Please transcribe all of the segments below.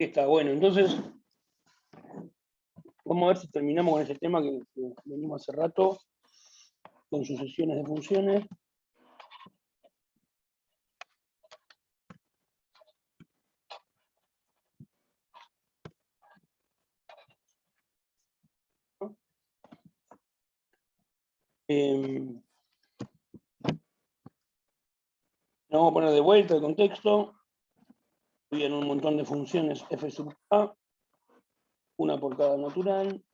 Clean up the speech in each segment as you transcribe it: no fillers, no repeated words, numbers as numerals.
Está bueno, entonces vamos a ver si terminamos con ese tema que venimos hace rato, con sucesiones de funciones. Vamos a poner de vuelta el contexto. Vienen un montón de funciones f sub k, una por cada natural.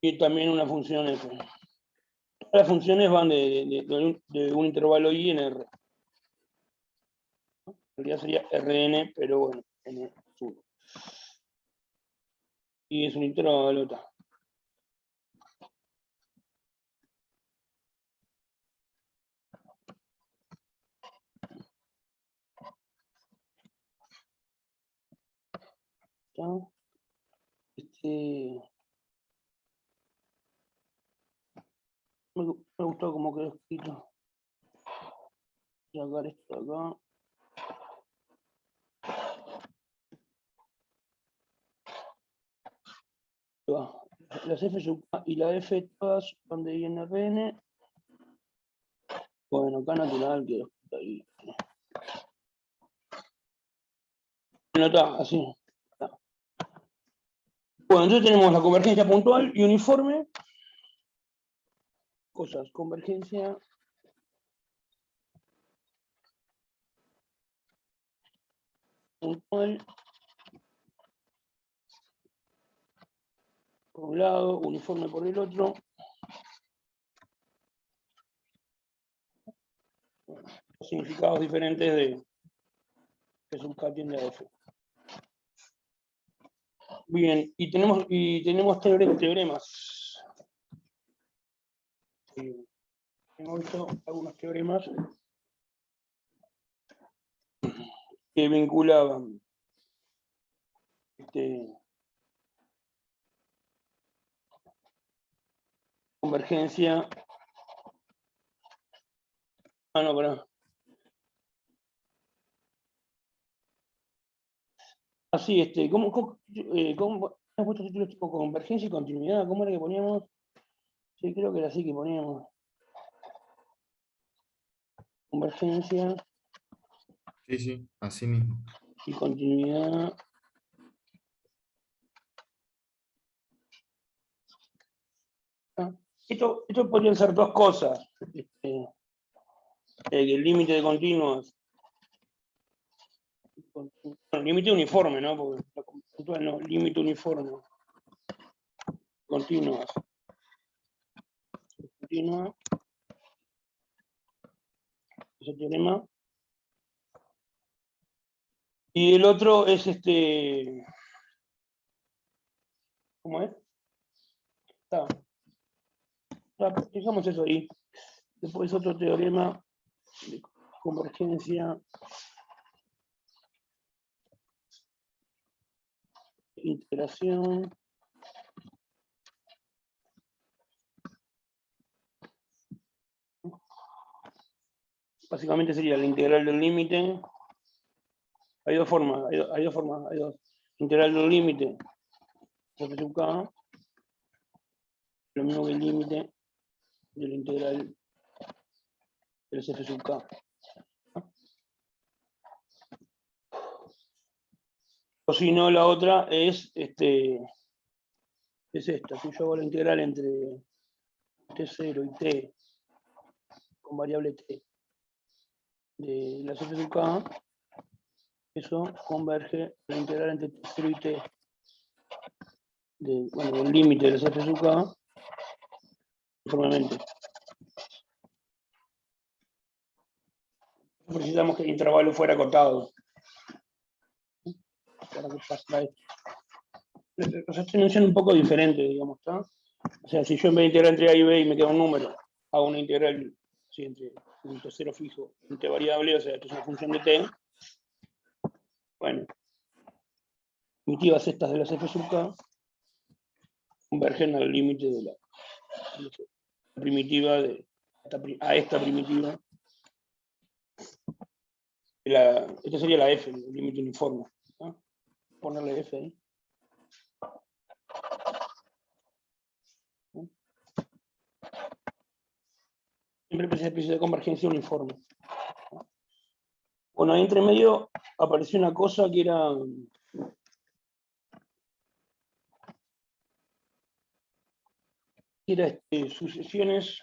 Y también una función f. Todas las funciones van de un intervalo i en r. En realidad sería Rn, pero bueno, n es 1. Y es un intervalo tal. Me gustó cómo quedó escrito. Voy a sacar esto acá. Las f sub k y la f todas van de i en Rn. Bueno, acá natural quedó ahí. No está, así. Está. Bueno, entonces tenemos la convergencia puntual y uniforme. Cosas, convergencia puntual por un lado, uniforme por el otro. Significados diferentes de f sub k tiende a f. Bien, y tenemos teoremas. Hemos visto algunos teoremas que vinculaban convergencia. No, pará. Así, ¿cómo has puesto títulos tipo convergencia y continuidad? ¿Cómo era que poníamos? Sí, creo que era así que poníamos. Convergencia. Sí, así mismo. Y continuidad. Esto podrían ser dos cosas. El límite de continuos. Límite uniforme, ¿no? Porque no, límite uniforme. Continuas. Continua. Ese teorema. Y el otro es ¿cómo es? Está. Dejamos eso ahí. Después otro teorema de convergencia, integración. Básicamente sería la integral del límite. Hay dos formas, hay dos. Integral del límite, f sub k, lo mismo que el límite de la integral del f sub k. O si no, la otra es esta. Si yo hago la integral entre t0 y t con variable t de la f sub k, eso converge la integral entre t0 y t del límite de la f sub k uniformemente. Necesitamos que el intervalo fuera acotado. Para que pasa esto. O sea, estoy mencionando un poco diferente, digamos, ¿está? O sea, si yo en vez de integrar entre A y B y me queda un número, hago una integral ¿sí? Entre un t0 fijo y un t variable, o sea, esto es una función de t. Bueno, primitivas estas de las f sub k convergen al límite de la primitiva a esta primitiva esta sería la F, el límite uniforme, ¿no? Ponerle F ahí. Siempre se especie de convergencia uniforme. Bueno, ahí entre medio apareció una cosa que era sucesiones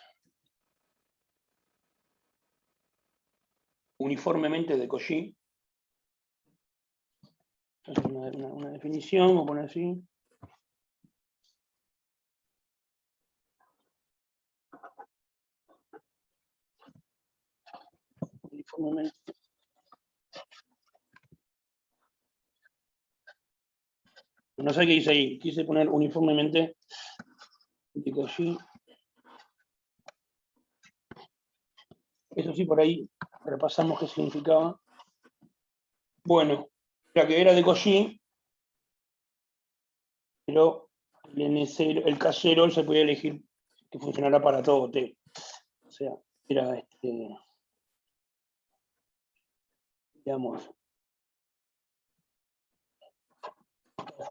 uniformemente de Cauchy. Entonces, una definición, vamos a poner así. Uniformemente. No sé qué dice ahí, quise poner uniformemente de Cauchy. Eso sí, por ahí repasamos qué significaba. Bueno, la que era de Cauchy, pero el K0 se podía elegir que funcionara para todo T. O sea, era digamos,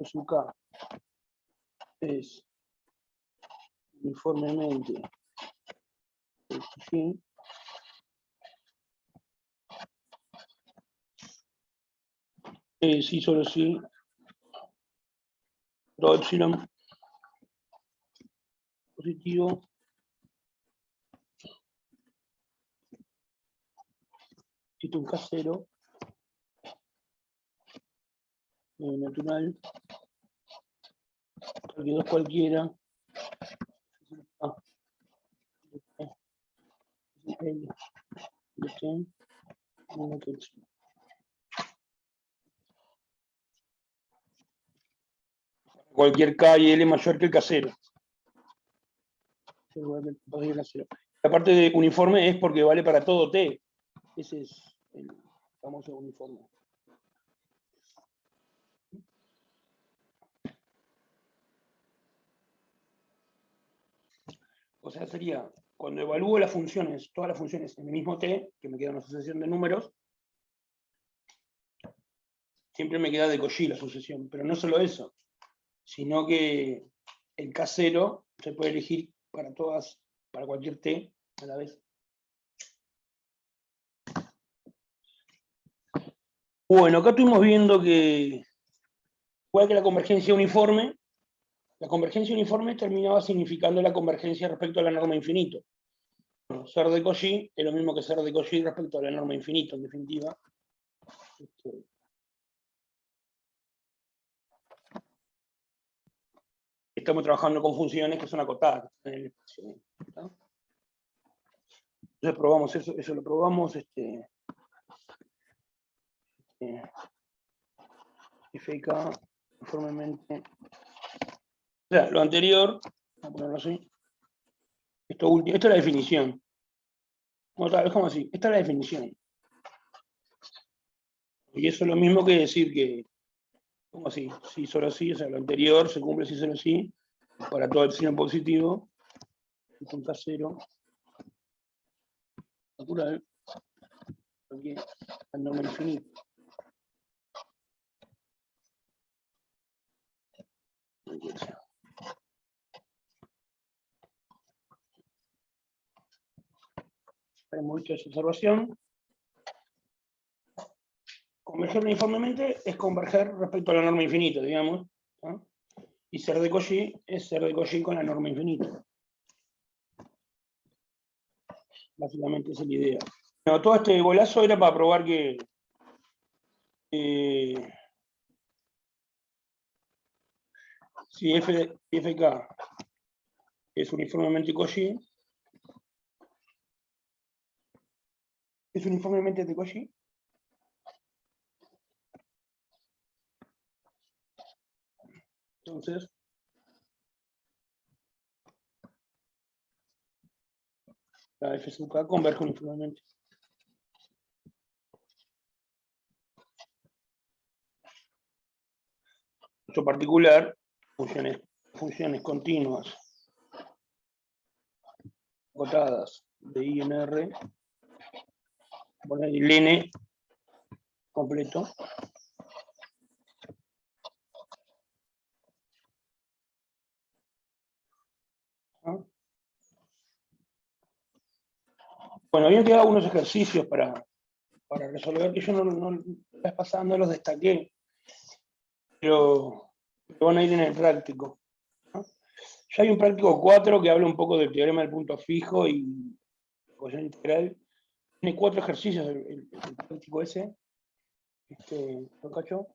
su K es uniformemente de Cauchy. Sí, solo sí. Todo epsilon positivo existe un K0 natural, cualquiera. Cualquier K y L mayor que el K0. La parte de uniforme es porque vale para todo T. Ese es el famoso uniforme. O sea, sería, cuando evalúo las funciones, todas las funciones en el mismo T, que me queda una sucesión de números, siempre me queda de Cauchy la sucesión. Pero no solo eso, sino que el K0 se puede elegir para todas, para cualquier T a la vez. Bueno, acá estuvimos viendo que, igual que la convergencia uniforme terminaba significando la convergencia respecto a la norma infinito. Bueno, ser de Cauchy es lo mismo que ser de Cauchy respecto a la norma infinito, en definitiva. Estamos trabajando con funciones que son acotadas en el espacio, ¿no? Entonces probamos eso lo probamos, FK uniformemente. O sea, lo anterior, vamos a ponerlo así, esto es la definición. Bueno, dejamos así, esta es la definición. Y eso es lo mismo que decir que, como así, si solo así, o sea, lo anterior se cumple si solo así, para todo epsilon positivo, y con K0, natural, porque la norma infinita. Hemos visto esa observación. Converger uniformemente es converger respecto a la norma infinita, digamos, ¿no? Y ser de Cauchy es ser de Cauchy con la norma infinita. Básicamente esa es la idea. Bueno, todo este golazo era para probar que si FK es uniformemente Cauchy, es uniformemente de Cauchy. Entonces, la F sub K converge uniformemente. En esto particular, funciones continuas acotadas de I en R, poner el N completo. ¿No? Bueno, habían quedado algunos ejercicios para resolver, que yo la vez pasada no los destaqué, pero van a ir en el práctico, ¿no? Ya hay un práctico 4 que habla un poco del teorema del punto fijo y ecuación integral. Tiene 4 ejercicios el práctico ese. ¿Lo cacho?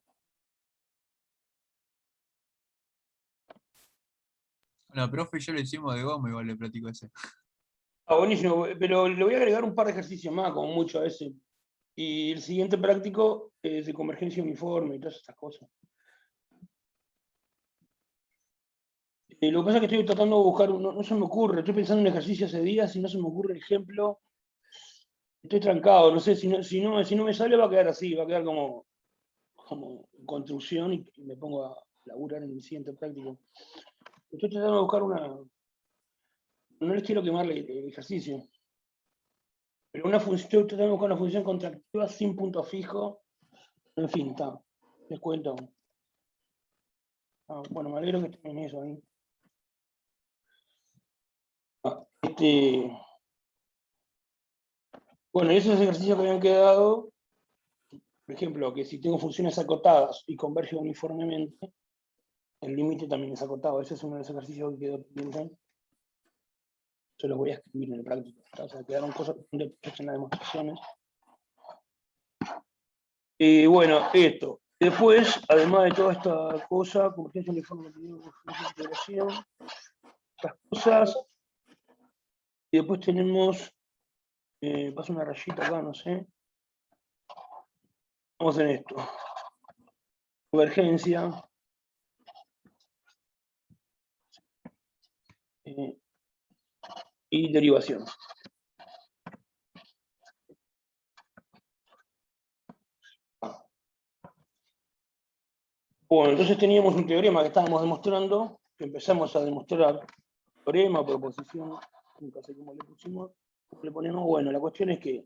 No, profe, yo lo hicimos de goma igual el práctico ese. Ah, buenísimo, pero le voy a agregar un par de ejercicios más, como mucho a ese. Y el siguiente práctico es de convergencia uniforme y todas estas cosas. Lo que pasa es que estoy tratando de buscar, no se me ocurre, estoy pensando en un ejercicio hace días y no se me ocurre el ejemplo. Estoy trancado, no sé, si no me sale va a quedar así, va a quedar como construcción y me pongo a laburar en el siguiente práctico. Estoy tratando de buscar una. No les quiero quemar el ejercicio. Pero una función, estoy tratando de buscar una función contractiva sin punto fijo. En fin, está. Les cuento. Bueno, me alegro que estén en eso ahí. Bueno, y esos ejercicios que habían quedado, por ejemplo, que si tengo funciones acotadas y convergen uniformemente, el límite también es acotado. Ese es uno de los ejercicios que quedó pendiente. Yo los voy a escribir en el práctico. O sea, quedaron cosas en las demostraciones. Y bueno, esto. Después, además de toda esta cosa, convergencia uniforme, integración, estas cosas. Y después tenemos, paso una rayita acá, no sé. Vamos en esto. Convergencia. Y derivación. Bueno, entonces teníamos un teorema que estábamos demostrando, que empezamos a demostrar teorema, proposición, nunca sé cómo le pusimos, cómo le ponemos. Bueno, la cuestión es que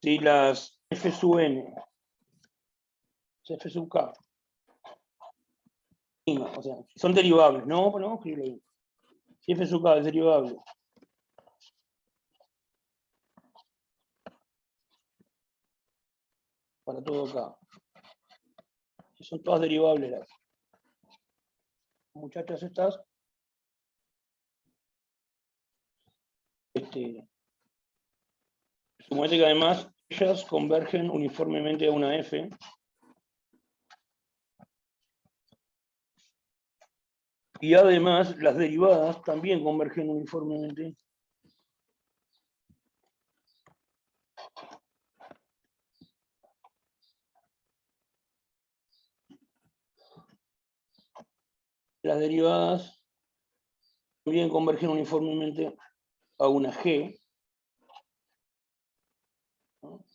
si las f sub n, f sub k, o sea, son derivables, no, pero vamos a escribirlo bien. Si f sub k es derivable para todo k, si son todas derivables las muchachas estas, suponete que además ellas convergen uniformemente a una f. Y además las derivadas también convergen uniformemente las derivadas también convergen uniformemente a una g, ¿no?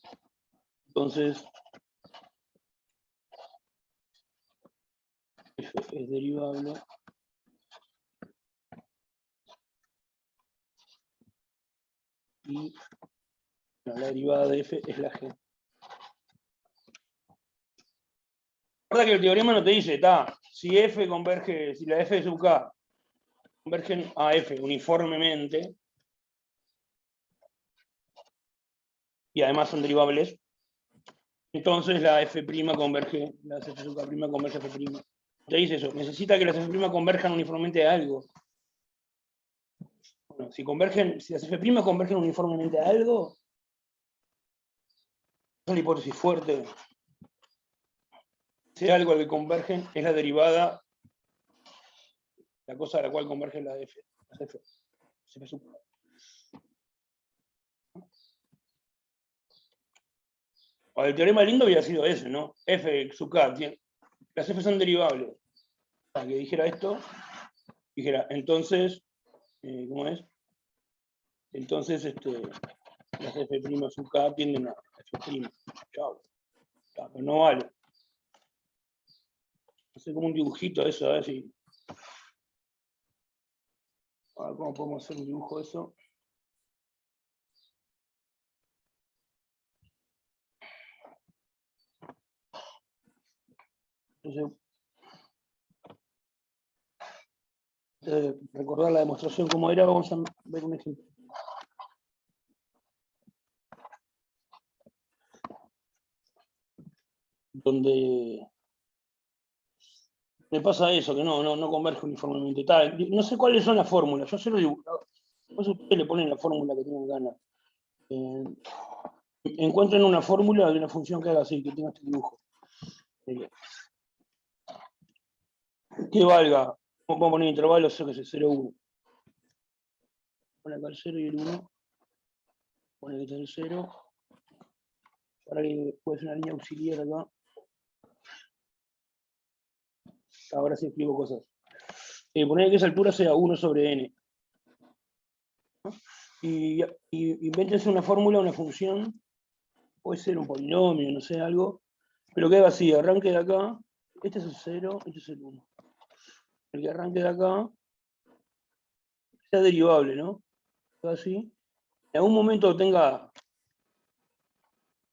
Entonces f es derivable y la derivada de f es la g. Recuerda que el teorema no te dice, si f converge, si la f de sub k convergen a f uniformemente y además son derivables, entonces la f' converge, la f sub k converge a f'. Te dice eso, necesita que las f' converjan uniformemente a algo. Bueno, si las f' convergen uniformemente a algo, es una hipótesis fuerte. Si algo al que convergen es la derivada, la cosa a la cual convergen las f. El teorema lindo había sido ese, ¿no? F sub k, las f son derivables. Para que dijera esto, dijera, entonces, ¿cómo es? Entonces, las f' sub k tienden a f'. Chao. Pero no vale. Hacer como un dibujito de eso, a ver si. A ver cómo podemos hacer un dibujo de eso. Entonces, recordar la demostración como era, vamos a ver un ejemplo. Donde me pasa eso, que no converge uniformemente. No sé cuáles son las fórmulas, yo sé lo dibujado. Después ustedes le ponen la fórmula que tengan ganas. Encuentren una fórmula de una función que haga así, que tenga este dibujo. Que valga, vamos a poner intervalos, que es 0, 1. Pone acá el 0 y el 1. Pone que está el 0. Para que puede ser una línea auxiliar acá. Ahora sí explico cosas. Poner que esa altura sea 1 sobre n. Y invéntense una fórmula, una función, puede ser un polinomio, no sé, algo, pero que haga así, arranque de acá, este es el 0, este es el 1. El que arranque de acá sea derivable, ¿no? Así. En algún momento tenga.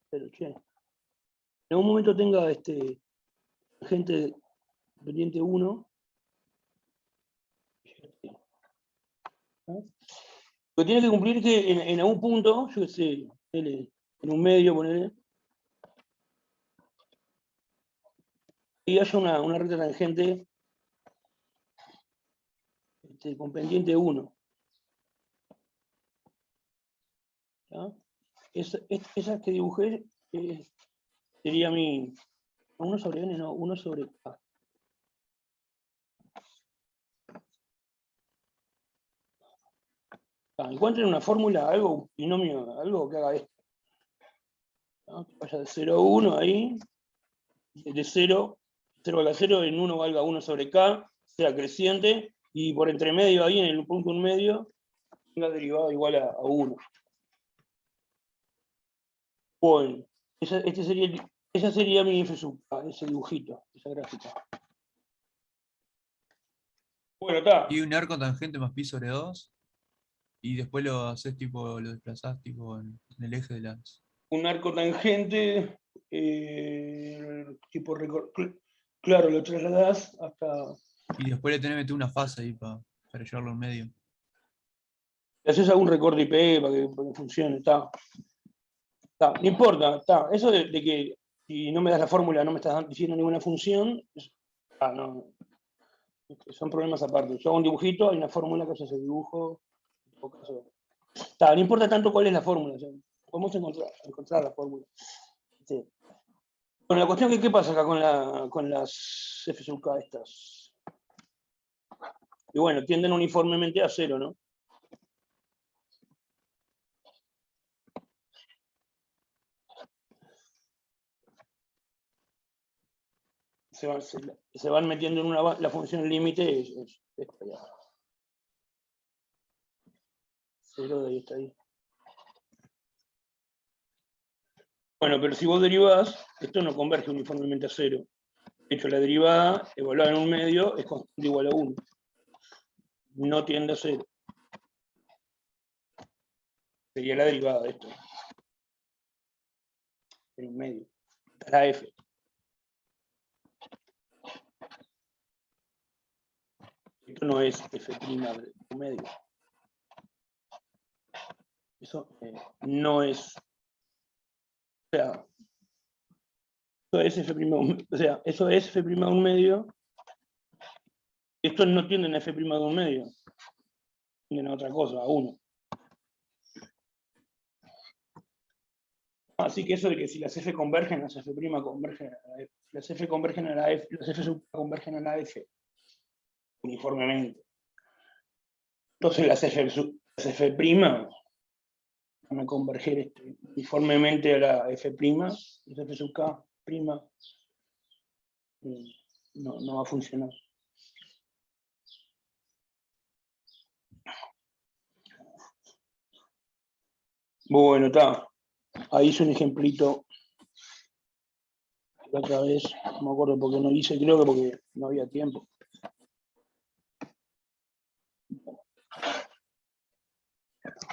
Pero, che. En algún momento tenga gente pendiente 1. ¿No? Lo que tiene que cumplir es que en algún punto, yo qué sé, en un medio, ponerle, y haya una recta tangente con pendiente 1. ¿Ya? Esa que dibujé sería mi 1 sobre n, no, 1 sobre k. Encuentren una fórmula, algo, un binomio, algo que haga esto. ¿No? Que vaya de 0 a 1 ahí, de 0 valga 0, en 1 valga 1 sobre k, sea creciente, y por entre medio ahí, en el punto en medio, tenga derivada igual a 1. Bueno, esa sería mi f sub k, ese dibujito, esa gráfica. Bueno, está. Y un arco tangente más pi sobre 2. Y después lo haces tipo, lo desplazás tipo en el eje de las. Un arco tangente, tipo claro, lo trasladás hasta. Y después le tenés que meter una fase ahí para llevarlo en medio. Le haces algún recorte IP para que funcione, está. No importa, está. Eso de que si no me das la fórmula, no me estás diciendo ninguna función, no. Son problemas aparte. Yo hago un dibujito, hay una fórmula que hace ese dibujo. No importa tanto cuál es la fórmula, podemos encontrar la fórmula. Sí. Bueno, la cuestión es que, ¿qué pasa acá con las f sub k estas? Y bueno, tienden uniformemente a 0, ¿no? Se van metiendo en la función límite, es esta ya. 0 de ahí está ahí. Bueno, pero si vos derivás, esto no converge uniformemente a 0. De hecho, la derivada, evaluada en un medio, es constante igual a 1. No tiende a 0. Sería la derivada de esto. En un medio. La f. Esto no es f' de un medio. Eso no es. O sea, eso es f', o sea, eso es f' de un medio. Estos no tienden a f' de un medio. Tienden a otra cosa, a 1. Así que eso de que si las f convergen, las f' convergen a la f. Las f convergen a la f, las f sub convergen a la f. Uniformemente. Entonces las f' van a converger uniformemente a la f', las f sub k', no va a funcionar. Bueno, está. Ahí hice un ejemplito. La otra vez, no me acuerdo por qué no hice, creo que porque no había tiempo.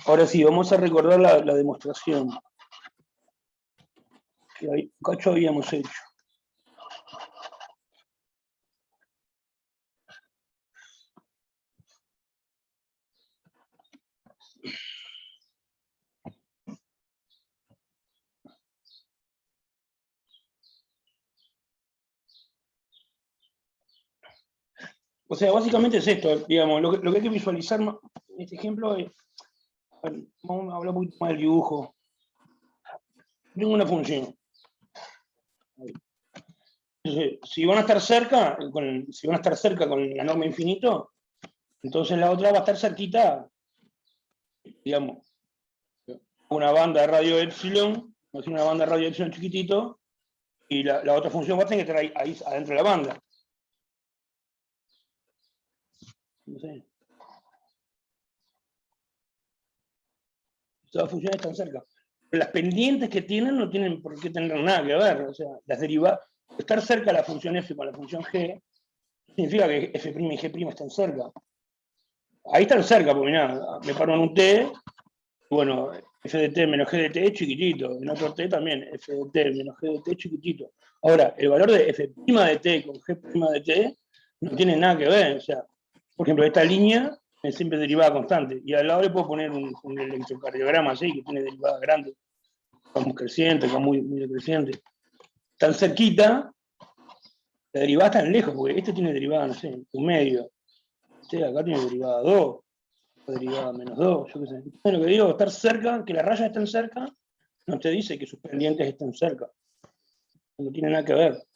Ahora sí, vamos a recordar la demostración que un cacho habíamos hecho. O sea, básicamente es esto, digamos, lo que hay que visualizar en este ejemplo es, vamos a hablar un poquito más del dibujo. Tengo una función. Entonces, si van a estar cerca, con la norma infinito, entonces la otra va a estar cerquita, digamos, una banda de radio epsilon, una banda de radio epsilon chiquitito, y la otra función va a tener que estar ahí adentro de la banda. No sé. Todas las funciones están cerca. Pero las pendientes que tienen no tienen por qué tener nada que ver. O sea, las derivadas, estar cerca de la función f con la función g, significa que f' y g' están cerca. Ahí están cerca, porque mirá, me paro en un t, bueno, f de t menos g de t es chiquitito, en otro t también, f de t menos g de t es chiquitito. Ahora, el valor de f' de t con g' de t no tiene nada que ver. O sea, por ejemplo, esta línea es siempre derivada constante, y al lado le puedo poner un electrocardiograma así, que tiene derivada grande, como creciente, como muy decreciente. Tan cerquita, la derivada está tan lejos, porque este tiene derivada, no sé, un medio. Este acá tiene derivada 2, o derivada menos 2, yo qué sé. Entonces, lo que digo, estar cerca, que las rayas estén cerca, no te dice que sus pendientes estén cerca. No tiene nada que ver.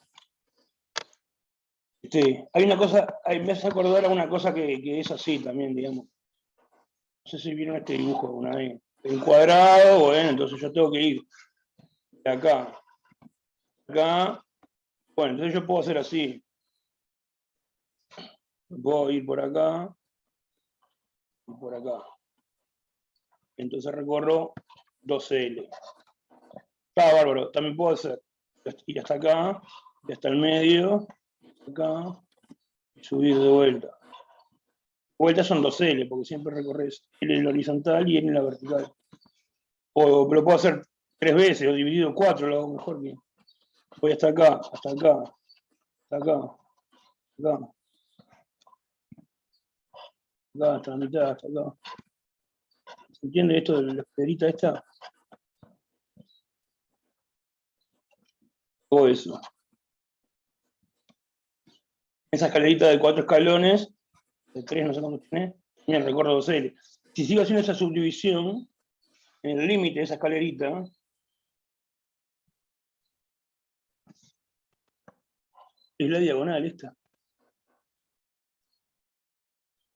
Hay una cosa, me hace acordar a una cosa que es así también, digamos. No sé si vieron este dibujo alguna vez. En cuadrado, bueno, entonces yo tengo que ir de acá. Acá. Bueno, entonces yo puedo hacer así. Puedo ir por acá. Y por acá. Entonces recorro 2L. Está bárbaro. También puedo hacer ir hasta acá, y hasta el medio, acá, y subir de vuelta. Vueltas son 2L, porque siempre recorres L en la horizontal y L en la vertical. O lo puedo hacer 3 veces, o dividido en 4, lo hago mejor que. Voy hasta acá, hasta acá, hasta acá, acá, acá, hasta la mitad, hasta acá. ¿Se entiende esto de la escalerita esta? O eso. Esa escalerita de 4 escalones, de 3 no sé cuántos tiene, bien, recuerdo 2L. Si sigo haciendo esa subdivisión, en el límite de esa escalerita, es la diagonal esta.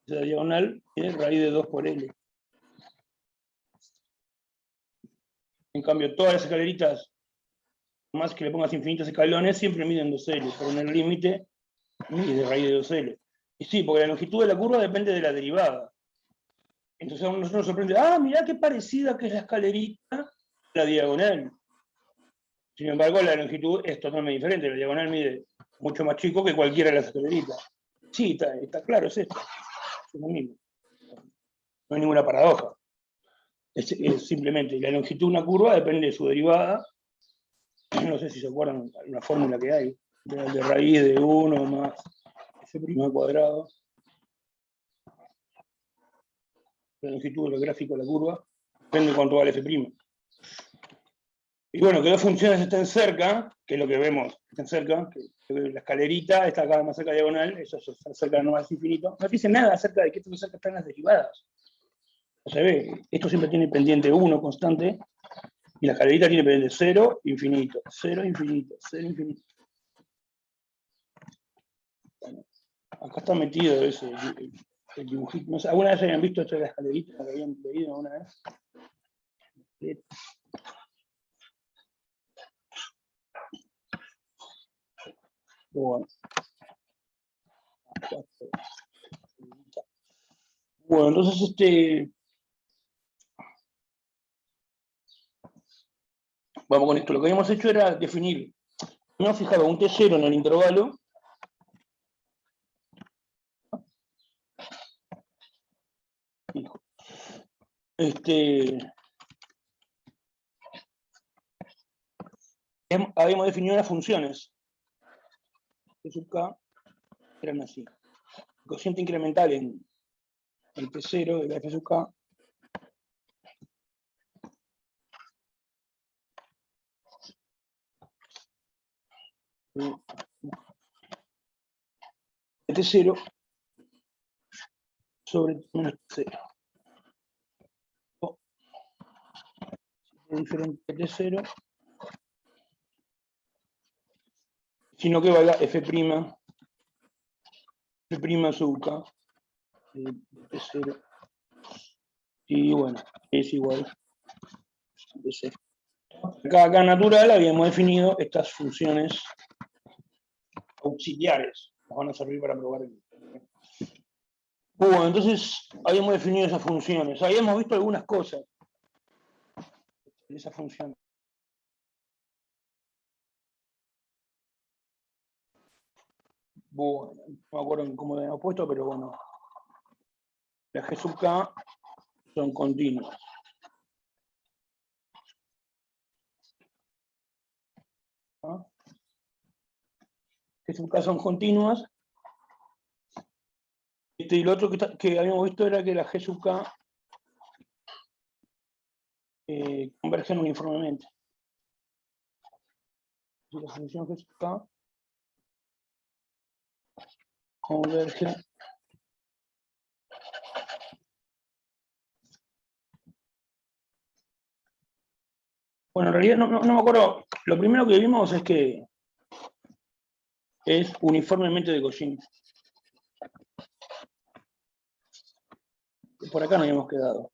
Esa diagonal es raíz de 2 por L. En cambio, todas las escaleritas, más que le pongas infinitos escalones, siempre miden 2L, pero en el límite mide raíz de 2L. Y sí, porque la longitud de la curva depende de la derivada. Entonces a uno nos sorprende, mirá qué parecida que es la escalerita, la diagonal. Sin embargo, la longitud es totalmente diferente. La diagonal mide mucho más chico que cualquiera de las escaleritas. Sí, está claro, es esto. Es lo mismo. No hay ninguna paradoja. Es simplemente la longitud de una curva depende de su derivada. No sé si se acuerdan una fórmula que hay, de raíz de 1 más f' al cuadrado. La longitud del gráfico de la curva depende de cuánto vale f'. Y bueno, que dos funciones estén cerca, que es lo que vemos, estén cerca, que la escalerita está acá más cerca de diagonal, eso es cerca de no es infinito. No dice nada acerca de qué tan cerca están las derivadas. No se ve, esto siempre tiene pendiente 1 constante, y la escalerita tiene pendiente 0, infinito, 0, infinito, 0, infinito. Bueno, acá está metido ese el dibujito. No sé, ¿alguna vez habían visto esto de la escalerita? ¿Lo habían leído alguna vez? Bueno. Bueno, entonces vamos con esto. Lo que habíamos hecho era definir, no fijaba un T0 en el intervalo, habíamos definido las funciones. F sub k eran así. El cociente incremental en el T0 de la F sub k. El T0 sobre menos T0. Es diferente de T0. Sino que valga F', F' sub K de T0. Y bueno, es igual a T0. Acá natural habíamos definido estas funciones auxiliares. Nos van a servir para probar el. Bueno, entonces habíamos definido esas funciones. Habíamos visto algunas cosas de esas funciones. Bueno, no me acuerdo cómo lo habíamos puesto, pero bueno. Las G sub K son continuas. ¿No? G sub K son continuas. Y lo otro que habíamos visto era que las G sub K convergen uniformemente. Si la función G sub K converge bueno, en realidad no me acuerdo. Lo primero que vimos es que es uniformemente de Cauchy. Por acá nos habíamos quedado.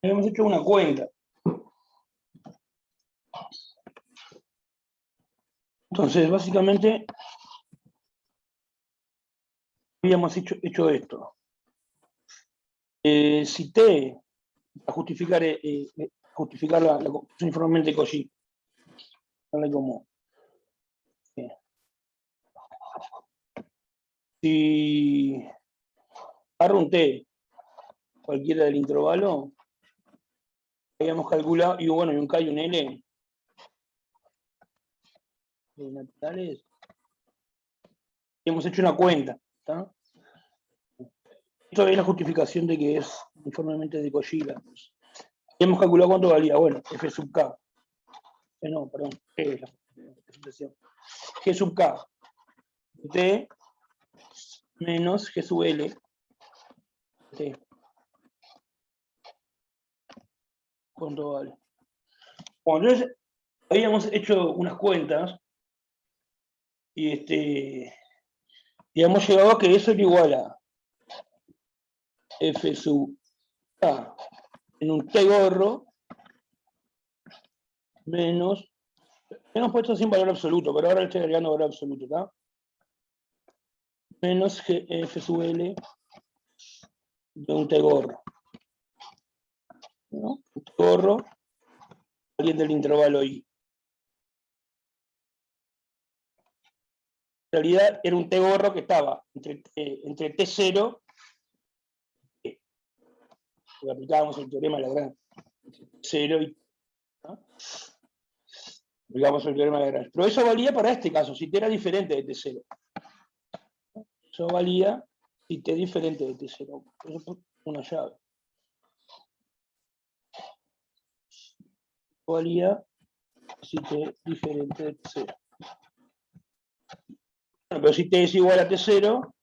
Habíamos hecho una cuenta. Entonces, básicamente, habíamos hecho esto. Si T, para justificar la uniformemente de Cauchy, como si agarro un T cualquiera del intervalo, habíamos calculado, y bueno, y un K y un L naturales, hemos hecho una cuenta, ¿está? Esto es la justificación de que es uniformemente de Cauchy. Hemos calculado cuánto valía, bueno, F sub K. No, perdón, G es la presentación. G sub K, T menos G sub L, T. ¿Cuánto vale? Bueno, entonces habíamos hecho unas cuentas y hemos llegado a que eso era igual a F sub K en un T gorro menos, hemos puesto sin valor absoluto, pero ahora le estoy agregando valor absoluto, ¿está? Menos F sub L de un T gorro. ¿No? Un T gorro, alguien del intervalo I. En realidad era un T gorro que estaba entre T0, porque aplicábamos el teorema de Lagrange, T0 y ¿no? Aplicábamos el teorema de Lagrange. Pero eso valía para este caso, si T era diferente de T0. Eso valía si T es diferente de T0. Eso es una llave. Valía si T es diferente de T0. Bueno, pero si T es igual a T0,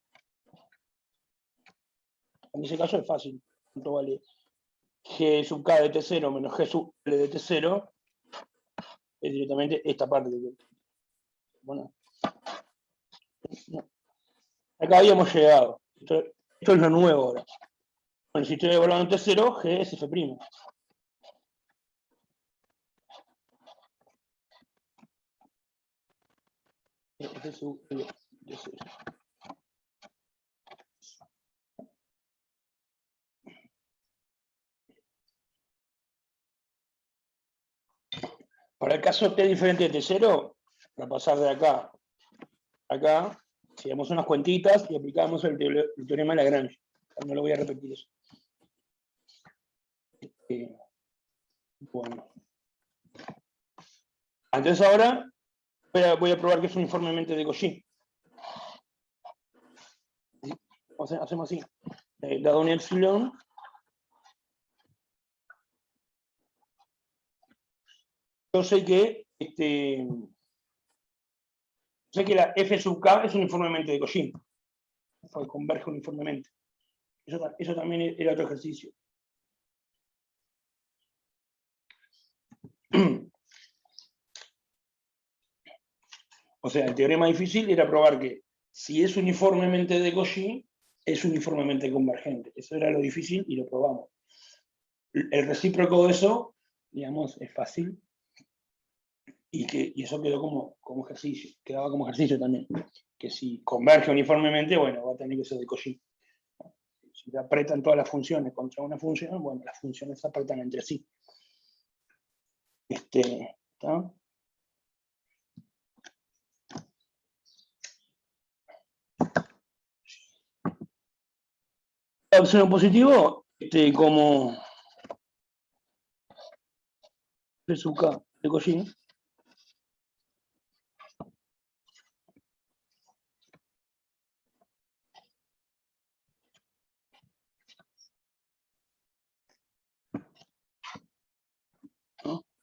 en ese caso es fácil. ¿Cuánto vale G sub K de T0 menos G sub L de T0? Es directamente esta parte. Bueno, acá habíamos llegado. Esto es lo nuevo ahora. Bueno, si estoy evaluando T0, G es F'. F sub L de T0. Para el caso T diferente de T0, para pasar de acá a acá, hacíamos unas cuentitas y aplicamos el teorema de Lagrange. No lo voy a repetir eso. Bueno. Entonces ahora voy a probar que es uniformemente de Cauchy. Hacemos así. Dado un epsilon, yo sé que Sé que la F sub K es uniformemente de Cauchy, porque converge uniformemente. Eso también era otro ejercicio. O sea, el teorema difícil era probar que si es uniformemente de Cauchy, es uniformemente convergente. Eso era lo difícil y lo probamos. El recíproco de eso, digamos, es fácil. Y eso quedó como ejercicio. Quedaba como ejercicio también. Que si converge uniformemente, bueno, va a tener que ser de Cauchy. Si se apretan todas las funciones contra una función, bueno, las funciones se apretan entre sí. ¿Está? La opción positivo, como P sub K de Cauchy, ¿no?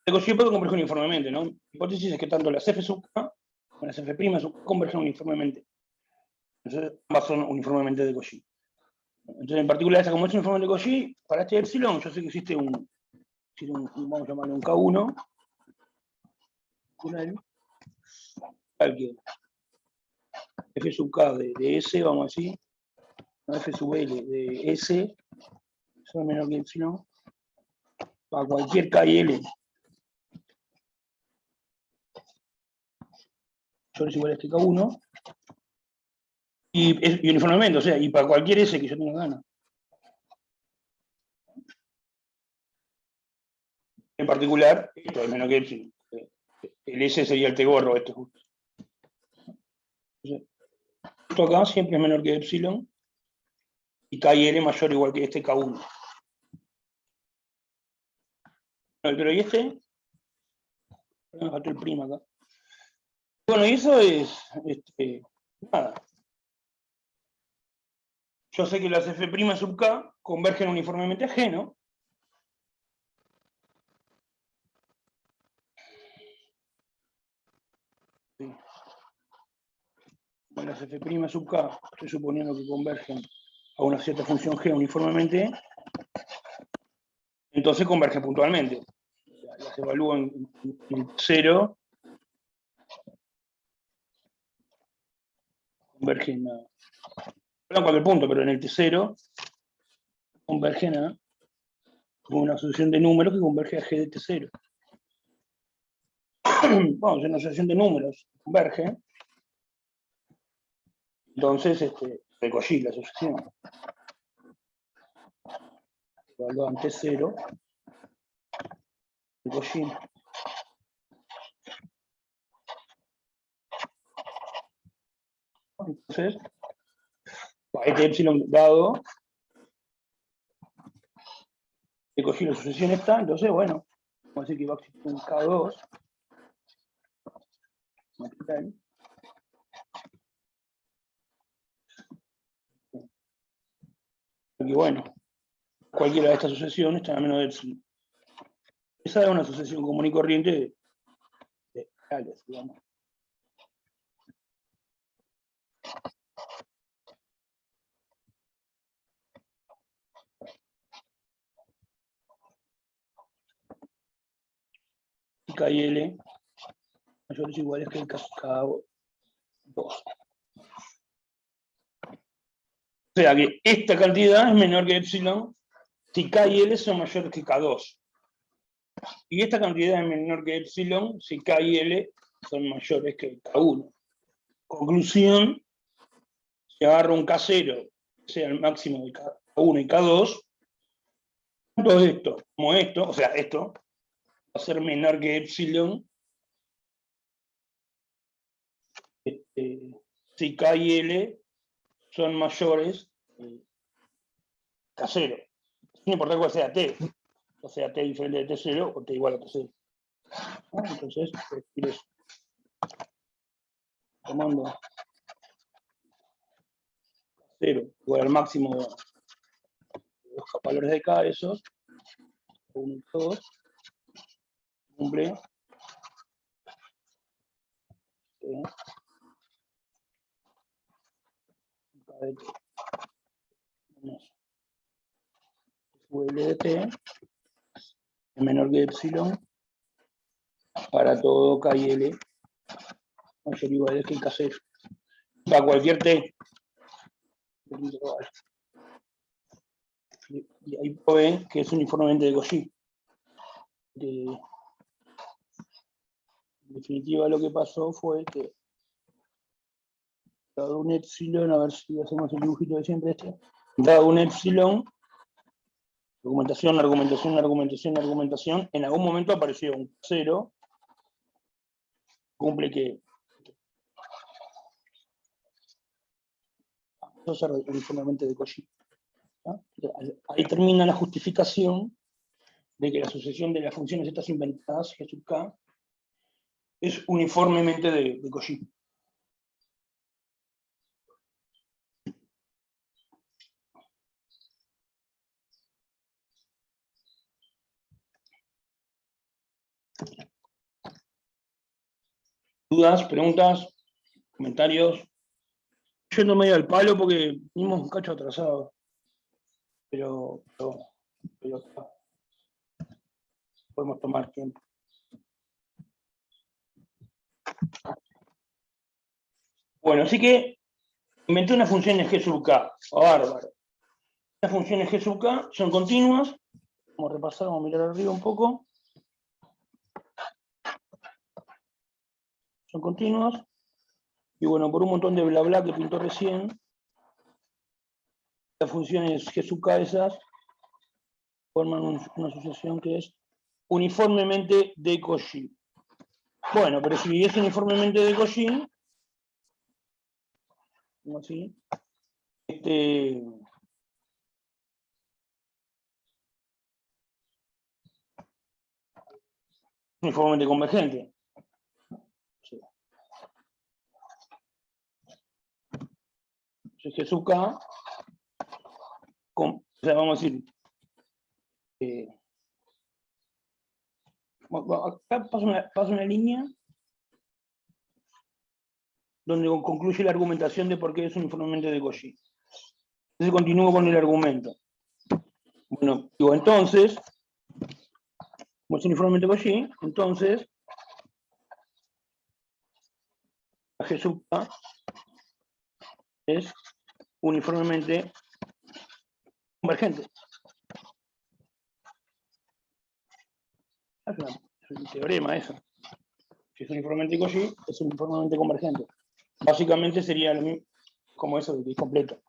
De Cauchy puede converger uniformemente, ¿no? La hipótesis es que tanto las F sub K como las F' sub K convergen uniformemente. Entonces, ambas son uniformemente de Cauchy. Entonces, en particular, esta como es uniformemente de Cauchy, para este epsilon, yo sé que existe vamos a llamarlo un K1, que F sub K de S, vamos a decir, F sub L de S, son menor que epsilon, para cualquier K y L, yo es igual a este K1, y uniformemente, o sea, y para cualquier S que yo tenga ganas. En particular, esto es menor que epsilon. El S sería el T gorro, esto justo. Entonces, esto acá siempre es menor que epsilon, y K y L mayor o igual que este K1. Pero ¿y este? Me faltó el prima acá. Bueno, y eso es, nada. Yo sé que las F' sub K convergen uniformemente a G, ¿no? Sí. Bueno, las F' sub K, estoy suponiendo que convergen a una cierta función G uniformemente, entonces convergen puntualmente. Las evalúo en 0, convergen a... Perdón, cualquier punto, pero en el T0 convergen a una asociación de números que converge a G de T0. Vamos, en una asociación de números converge, entonces de Cauchy la asociación. Evalúan T0 de Cauchy. Entonces, este epsilon dado, de Cauchy la sucesión está, entonces, bueno, vamos a decir que va a existir un K2, y bueno, cualquiera de estas sucesiones está a menos de epsilon. Esa es una sucesión común y corriente de reales, digamos. Y K y L mayores o iguales que el K2. O sea que esta cantidad es menor que epsilon si K y L son mayores que K2. Y esta cantidad es menor que epsilon si K y L son mayores que K1. Conclusión, si agarro un K0, sea el máximo de K1 y K2, tanto esto como esto, o sea, esto, va a ser menor que epsilon si K y L son mayores que K0. No importa cuál sea T, o sea, T diferente de T0 o T igual a T0. Entonces, escribir eso. Tomando 0 igual al máximo de los valores de K, esos, 1 y 2, cumple de T menos FL de T es menor que epsilon para todo K y L mayor o igual que el K0. Para cualquier T del intervalo. Y ahí ven que es uniformemente de Cauchy. En definitiva, lo que pasó fue que dado un epsilon, a ver si hacemos el dibujito de siempre este, dado un epsilon, argumentación, en algún momento apareció un 0, cumple que eso es uniformemente de Cauchy. ¿No? Ahí termina la justificación de que la sucesión de las funciones estas inventadas, G sub K, es uniformemente de Cauchy. ¿Dudas, preguntas, comentarios? Yendo medio al palo porque venimos un cacho atrasado. Pero podemos tomar tiempo. Bueno, así que inventé unas funciones G sub K. Bárbaro. Las funciones G sub K son continuas. Vamos a repasar, vamos a mirar arriba un poco. Son continuas. Y bueno, por un montón de bla bla que pintó recién, las funciones G sub K esas forman una asociación que es uniformemente de Cauchy. Bueno, pero si es uniformemente de Cauchy, así, uniformemente convergente. Sí. Entonces G sub K, o sea, vamos a decir, acá paso una línea donde concluye la argumentación de por qué es uniformemente de Cauchy. Entonces continúo con el argumento. Bueno, digo, entonces, como es uniformemente de Cauchy, entonces, la G sub K es uniformemente convergente. Es un teorema eso. Si es uniformemente de Cauchy, es uniformemente convergente. Básicamente sería lo mismo, como eso de que es completo.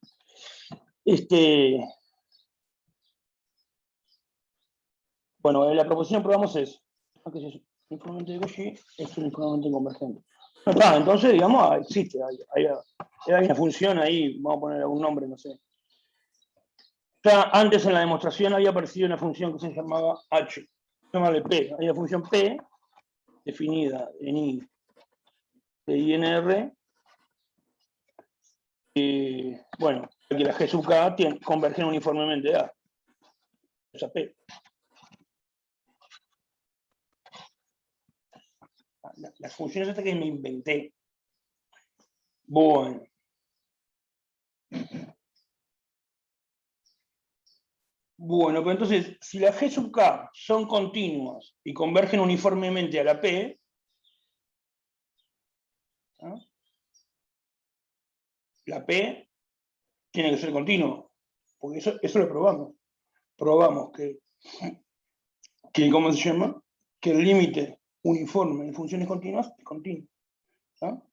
Bueno, la proposición probamos es que si es uniformemente de Cauchy, es uniformemente convergente. Entonces, digamos, existe, hay una función ahí, vamos a poner algún nombre, no sé. Ya antes en la demostración había aparecido una función que se llamaba H, llamarle P. Hay una función P definida en I de I en R. Y bueno, que la G sub K convergen uniformemente a esa P. Las funciones estas que me inventé. Bueno. Bueno, pero entonces, si las G sub K son continuas y convergen uniformemente a la P, ¿no? La P tiene que ser continua, porque eso lo probamos. Probamos que ¿cómo se llama? Que el límite uniforme en funciones continuas es continuo. ¿No?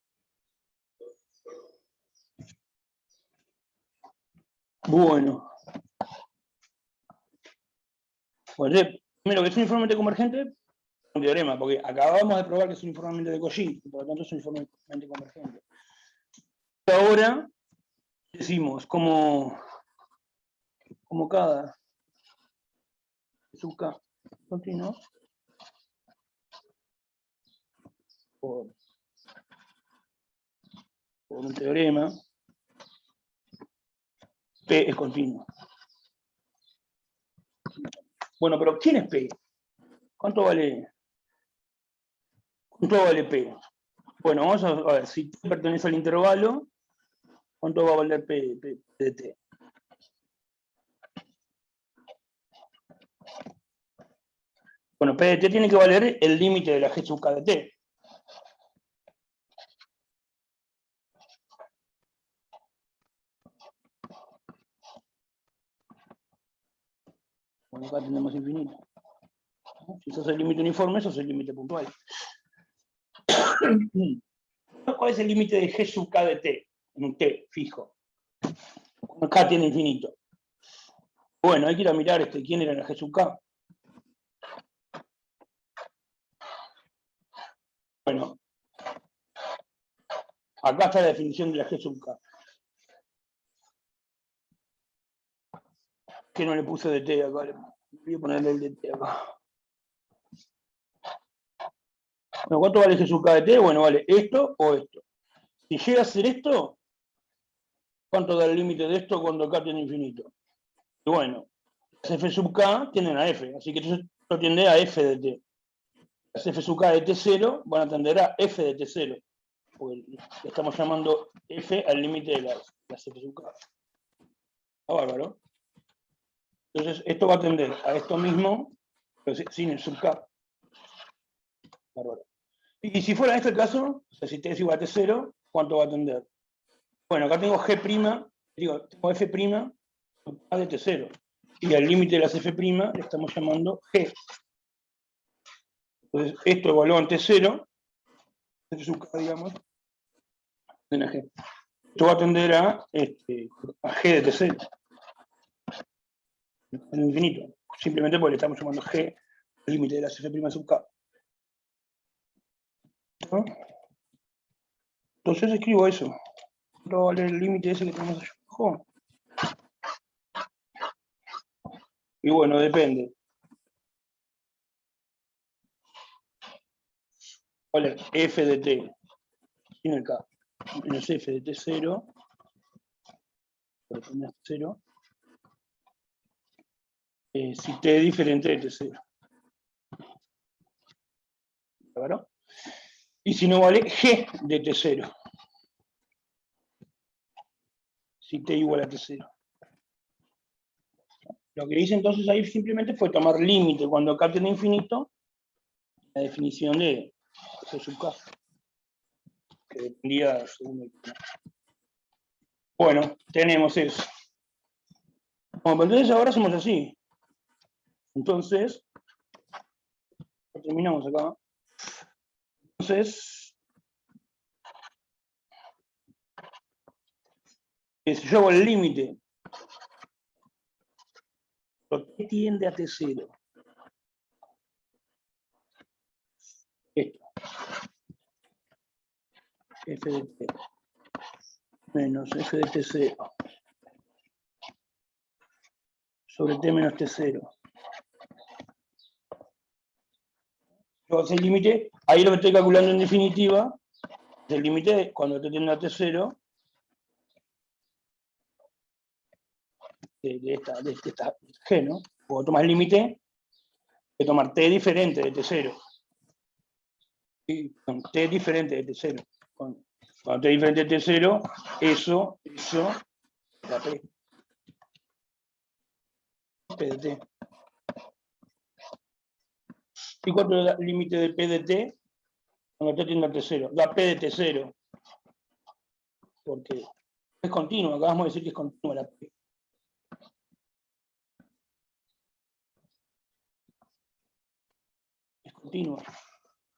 Bueno. Pues primero que es uniformemente convergente, un teorema, porque acabamos de probar que es uniformemente de Cauchy, y por lo tanto es uniformemente convergente. Ahora decimos como cada sub K continuo por un teorema, P es continuo. Bueno, pero ¿quién es P? ¿Cuánto vale P? Bueno, vamos a ver, si T pertenece al intervalo, ¿Cuánto va a valer P de T? Bueno, P de T tiene que valer el límite de la G sub K de T. Bueno, acá tenemos infinito. Si eso es el límite uniforme, eso es el límite puntual. ¿Cuál es el límite de G sub K de T? En un T fijo. Cuando K tiene infinito. Bueno, hay que ir a mirar quién era la G sub K. Bueno, acá está la definición de la G sub K. Que no le puse de T acá. Voy a ponerle el de T acá. Bueno, ¿cuánto vale G sub K de T? Bueno, vale esto o esto. Si llega a ser esto, ¿cuánto da el límite de esto cuando K tiene infinito? Y bueno, las F sub K tienden a F, así que entonces esto tiende a F de T. Las F sub K de T0 van a tender a F de T0. Porque le estamos llamando F al límite de las F sub K. Está bárbaro. Entonces, esto va a tender a esto mismo, pero sin el sub K. Bárbaro. Y si fuera este el caso, o sea, si T es igual a T0, ¿cuánto va a tender? Bueno, acá tengo G', tengo F' A de T0. Y al límite de las F' le estamos llamando G. Entonces, esto evalúa en T0, F sub K, digamos, en G. Esto va a tender a G de T0. En infinito. Simplemente porque le estamos llamando G al límite de las F' sub K. ¿No? Entonces escribo eso. ¿Cuánto va a valer el límite ese que tenemos allá abajo? Y bueno, depende. Vale, F de T. Tiene acá. Menos F de T0. Por poner 0. Si T es diferente de T0. ¿Claro? Y si no vale G de T0. Si T igual a T0. Lo que hice entonces ahí simplemente fue tomar límite cuando K tiene infinito, la definición de G sub K, que dependía según el tema. Bueno, tenemos eso. Bueno, entonces ahora hacemos así. Entonces, terminamos acá. Entonces, si yo hago el límite, lo que tiende a T0. Esto. F de T menos F de T0 sobre T menos T0. Yo hago el límite, ahí lo que estoy calculando en definitiva es el límite cuando T tiende a T0 de esta G, ¿no? Puedo tomar el límite de tomar T diferente de T0. ¿Sí? Con T diferente de T0. Cuando T diferente de T0, eso, la P. P de T. ¿Y cuánto es el límite de P de T? Cuando T tiende a T0. Da P de T0. Porque es continuo, acabamos de decir que es continua la P. Es continua.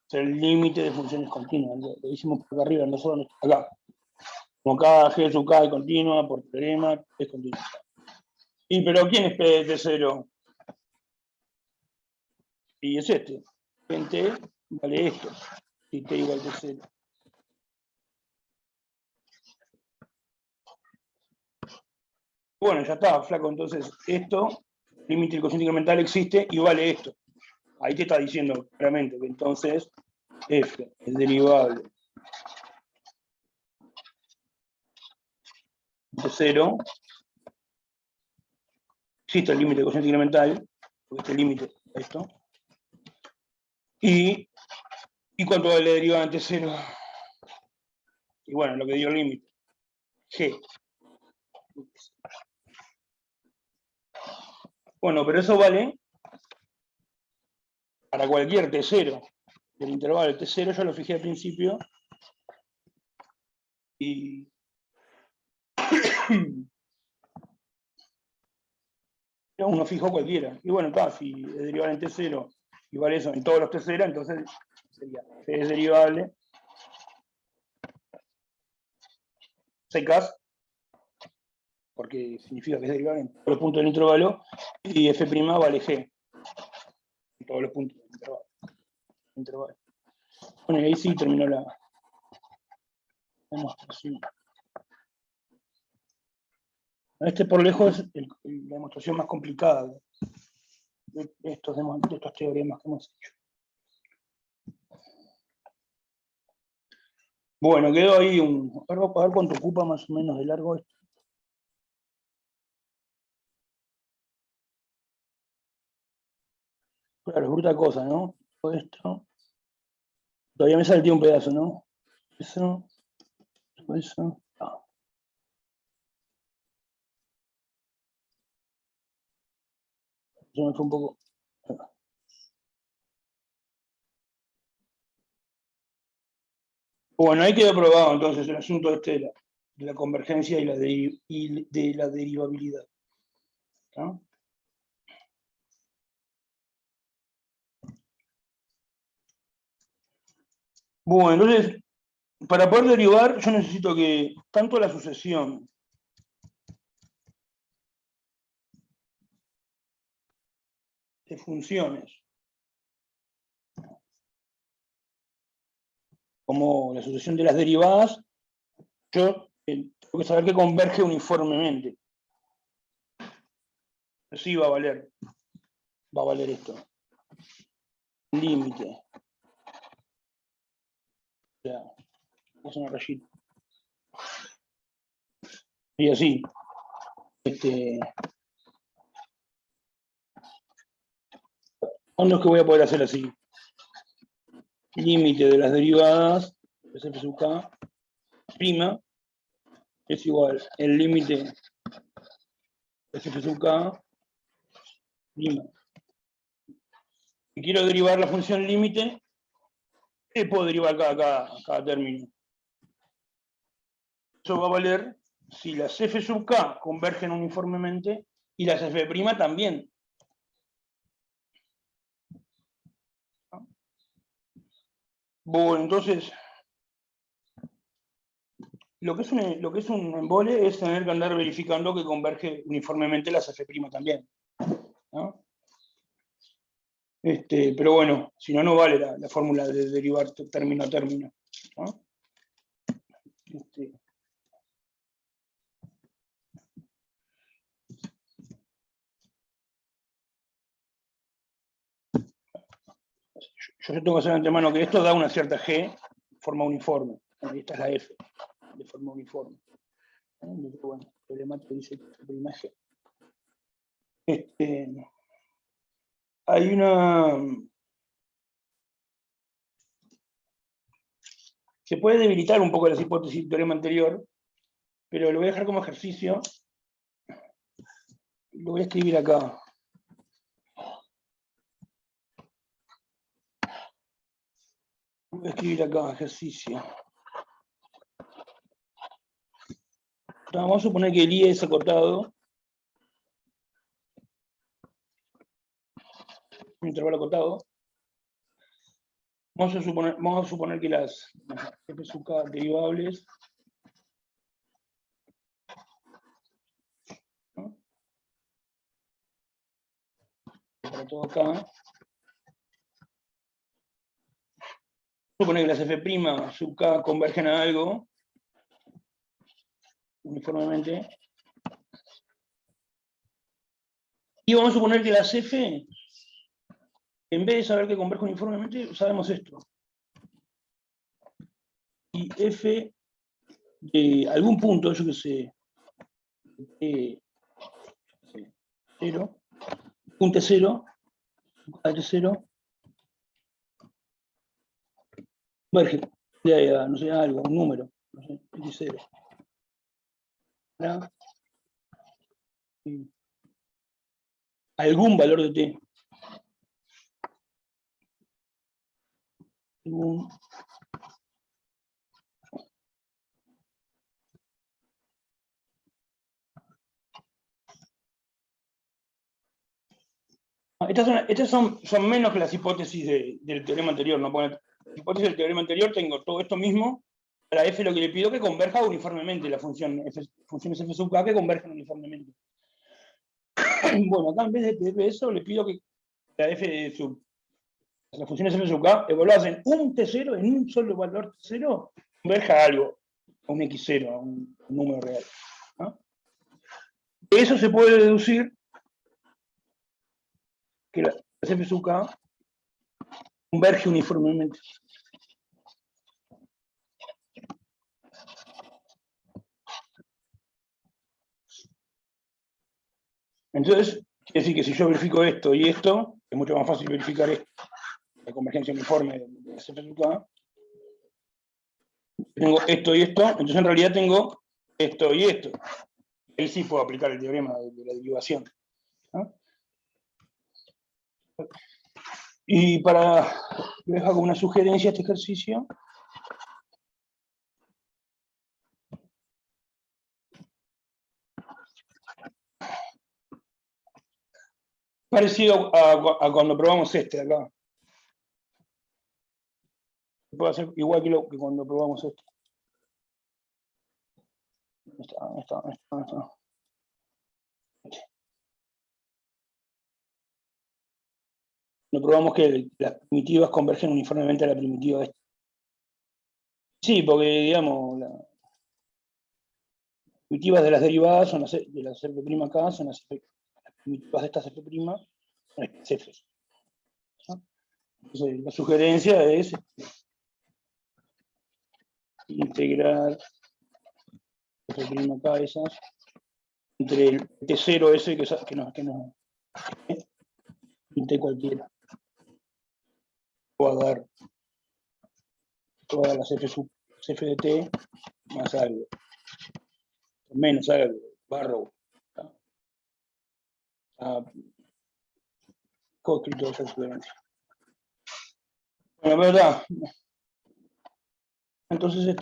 Es el límite de funciones continuas. Lo hicimos por acá arriba, nosotros acá. Como cada G sub K es continua, por teorema, es continua. ¿Y pero quién es P de T0? Y es este. En T vale esto. Si T igual a T0. Bueno, ya está, flaco. Entonces, esto, límite del cociente incremental existe y vale esto. Ahí te está diciendo claramente que entonces F es derivable de 0. Existe el límite del cociente incremental, porque este límite es esto. ¿Y cuánto vale la derivada ante 0? Y bueno, lo que dio el límite. G. Bueno, pero eso vale para cualquier T0 del intervalo T0, yo lo fijé al principio, y uno fijo cualquiera. Y bueno, está, si es derivable en T0 y vale eso en todos los T0, entonces sería G es derivable secas, porque significa que es derivable en todos los puntos del intervalo, y F' vale G en todos los puntos del intervalo. Bueno, y ahí sí terminó la demostración. Este por lejos es la demostración más complicada de estos teoremas que hemos hecho. Bueno, quedó ahí a ver cuánto ocupa más o menos de largo esto. Claro, es bruta cosa, ¿no? Todo esto. Todavía me salté un pedazo, ¿no? Eso. Eso. Ah. Se me fue un poco. Bueno, ahí quedó probado entonces el asunto este de la convergencia y de la derivabilidad. ¿No? Bueno, entonces, para poder derivar, yo necesito que tanto la sucesión de funciones como la sucesión de las derivadas, yo tengo que saber que converge uniformemente. Sí va a valer esto. Límite. O sea, es una rayita. Y así. ¿Cuándo es que voy a poder hacer así? Límite de las derivadas, f sub k, prima, es igual el límite de f sub k, prima. Si quiero derivar la función límite, puedo derivar cada término. Eso va a valer si las f sub k convergen uniformemente y las f' también. Bueno, entonces, lo que es un embole es tener que andar verificando que converge uniformemente las f' también, ¿no? Pero bueno, si no, no vale la fórmula de derivar término a término, ¿no? Yo tengo que hacer de antemano que esto da una cierta G de forma uniforme. Esta es la F de forma uniforme. Bueno, el problemático dice prima G. Hay una... Se puede debilitar un poco las hipótesis del teorema anterior, pero lo voy a dejar como ejercicio. Lo voy a escribir acá. Voy a escribir acá, ejercicio. Vamos a suponer que el I es acotado. Un intervalo acotado. Vamos a suponer que las f sub k derivables, ¿no? Para todo acá. Suponer que las f' sub k convergen a algo uniformemente. Y vamos a suponer que las f, en vez de saber que convergen uniformemente, sabemos esto. Y f de algún punto, yo que sé, 0, un T0, T0, converge, no sé, algo, un número, no sé, T0. para algún valor de t. Estas son menos que las hipótesis del teorema anterior, ¿no? Porque en la hipótesis del teorema anterior tengo todo esto mismo. Para f lo que le pido que converja uniformemente, la función funciones f sub k que converjan uniformemente. Bueno, acá en vez de pedirle eso, le pido que las funciones f sub k evaluadas en un t0, en un solo valor t0, converja a algo, a un x0, a un número real, ¿no? De eso se puede deducir que las f sub k converge uniformemente. Entonces, quiere decir que si yo verifico esto y esto, es mucho más fácil verificar esto, la convergencia uniforme de las f sub k. Tengo esto y esto, entonces en realidad tengo esto y esto. Ahí sí puedo aplicar el teorema de la derivación, ¿no? Y les hago una sugerencia a este ejercicio. Parecido a cuando probamos este de acá. Puedo hacer igual que cuando probamos este. Está. No probamos que las primitivas convergen uniformemente a la primitiva esta. Sí, porque digamos, las primitivas de las derivadas son de las f', son las primitivas de estas f', son estas f. ¿No? Entonces, la sugerencia es integrar f', esas, entre el t0 ese que no y t cualquiera. Voy a dar todas las f de t más algo. Menos algo, barro. Co-escrito de esa sugerencia. Bueno, verdad. Entonces,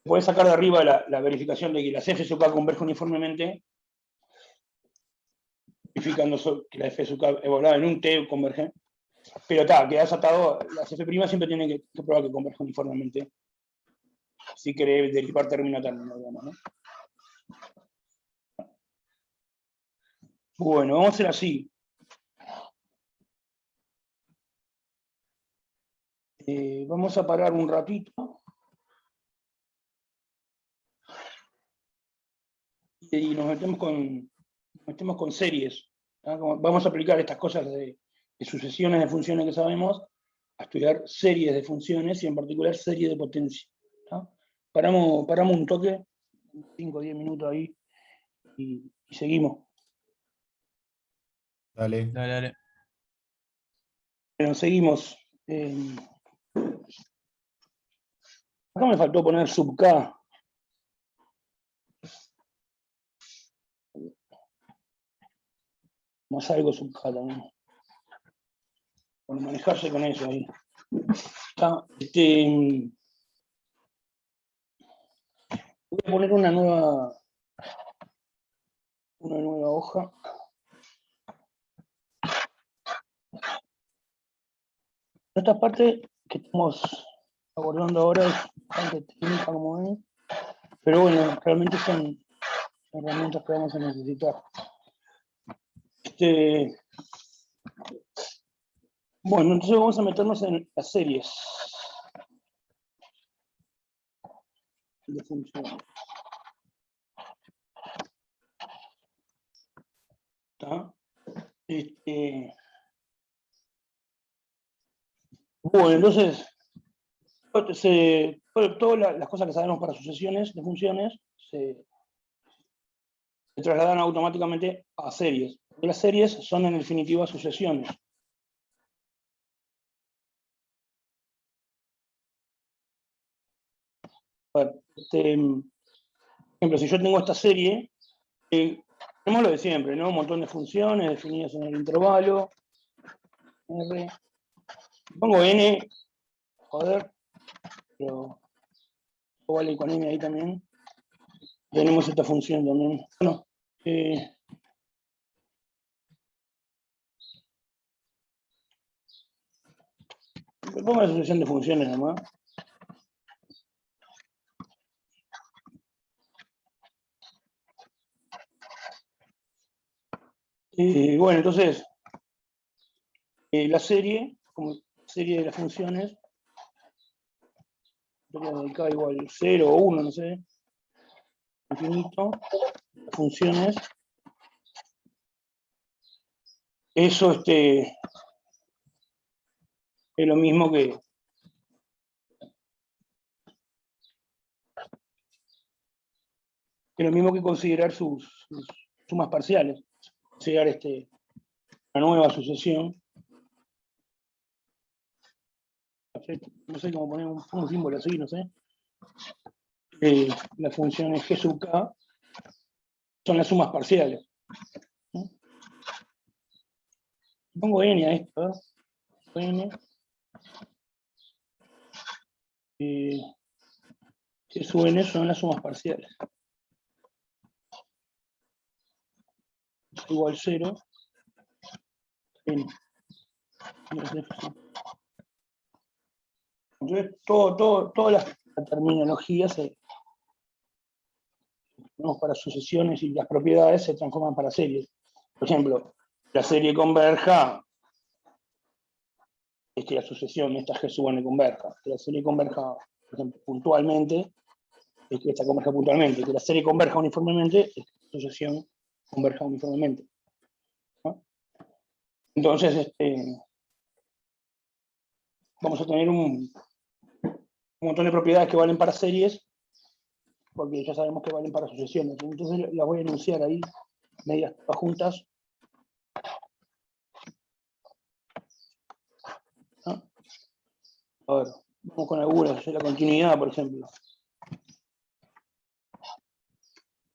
puedes sacar de arriba la verificación de que las f sub k convergen uniformemente, verificando que la f sub k evaluada en un t converge, pero quedas atado, las f' siempre tienen que probar que convergen uniformemente, si querés derivar término a término, digamos, ¿no? Bueno, vamos a hacer así. Vamos a parar un ratito. Y nos metemos con series. ¿No? Vamos a aplicar estas cosas de sucesiones de funciones que sabemos, a estudiar series de funciones y en particular series de potencia. ¿No? Paramos un toque, 5 o 10 minutos ahí, y seguimos. Dale. Dale. Bueno, seguimos. Acá me faltó poner sub k. Más algo sub k también. Bueno, manejarse con eso ahí. Voy a poner una nueva hoja. Esta parte que estamos abordando ahora es bastante técnica, como ven, pero bueno, realmente son herramientas que vamos a necesitar. Bueno, entonces vamos a meternos en las series de funciones. ¿Está? Bueno, entonces, todas las cosas que sabemos para sucesiones de funciones se trasladan automáticamente a series. Las series son en definitiva sucesiones. Bueno, ejemplo, si yo tengo esta serie, tenemos lo de siempre, ¿no? Un montón de funciones definidas en el intervalo. R. Pongo N, joder, pero vale con N ahí también. Tenemos esta función también. Bueno, pongo la asociación de funciones nomás. Bueno, entonces, la serie, como serie de las funciones, K igual 0 o 1, no sé, infinito, funciones. Eso es lo mismo que considerar sus sumas parciales, considerar una nueva sucesión. No sé cómo poner un símbolo así, no sé. Las funciones G sub K son las sumas parciales. ¿No? Pongo N a esto, ¿verdad? N. G sub N son las sumas parciales. Igual 0. N. Entonces, toda la terminología para sucesiones y las propiedades se transforman para series. Por ejemplo, la serie converja es que la sucesión, esta G sub N converja. Que la serie converja, por ejemplo, puntualmente, es que esta converja puntualmente. Que la serie converja uniformemente, es que la sucesión converja uniformemente. ¿No? Entonces, vamos a tener un montón de propiedades que valen para series, porque ya sabemos que valen para sucesiones. Entonces las voy a enunciar ahí, medias todas juntas. ¿No? A ver, vamos con algunas, la continuidad, por ejemplo.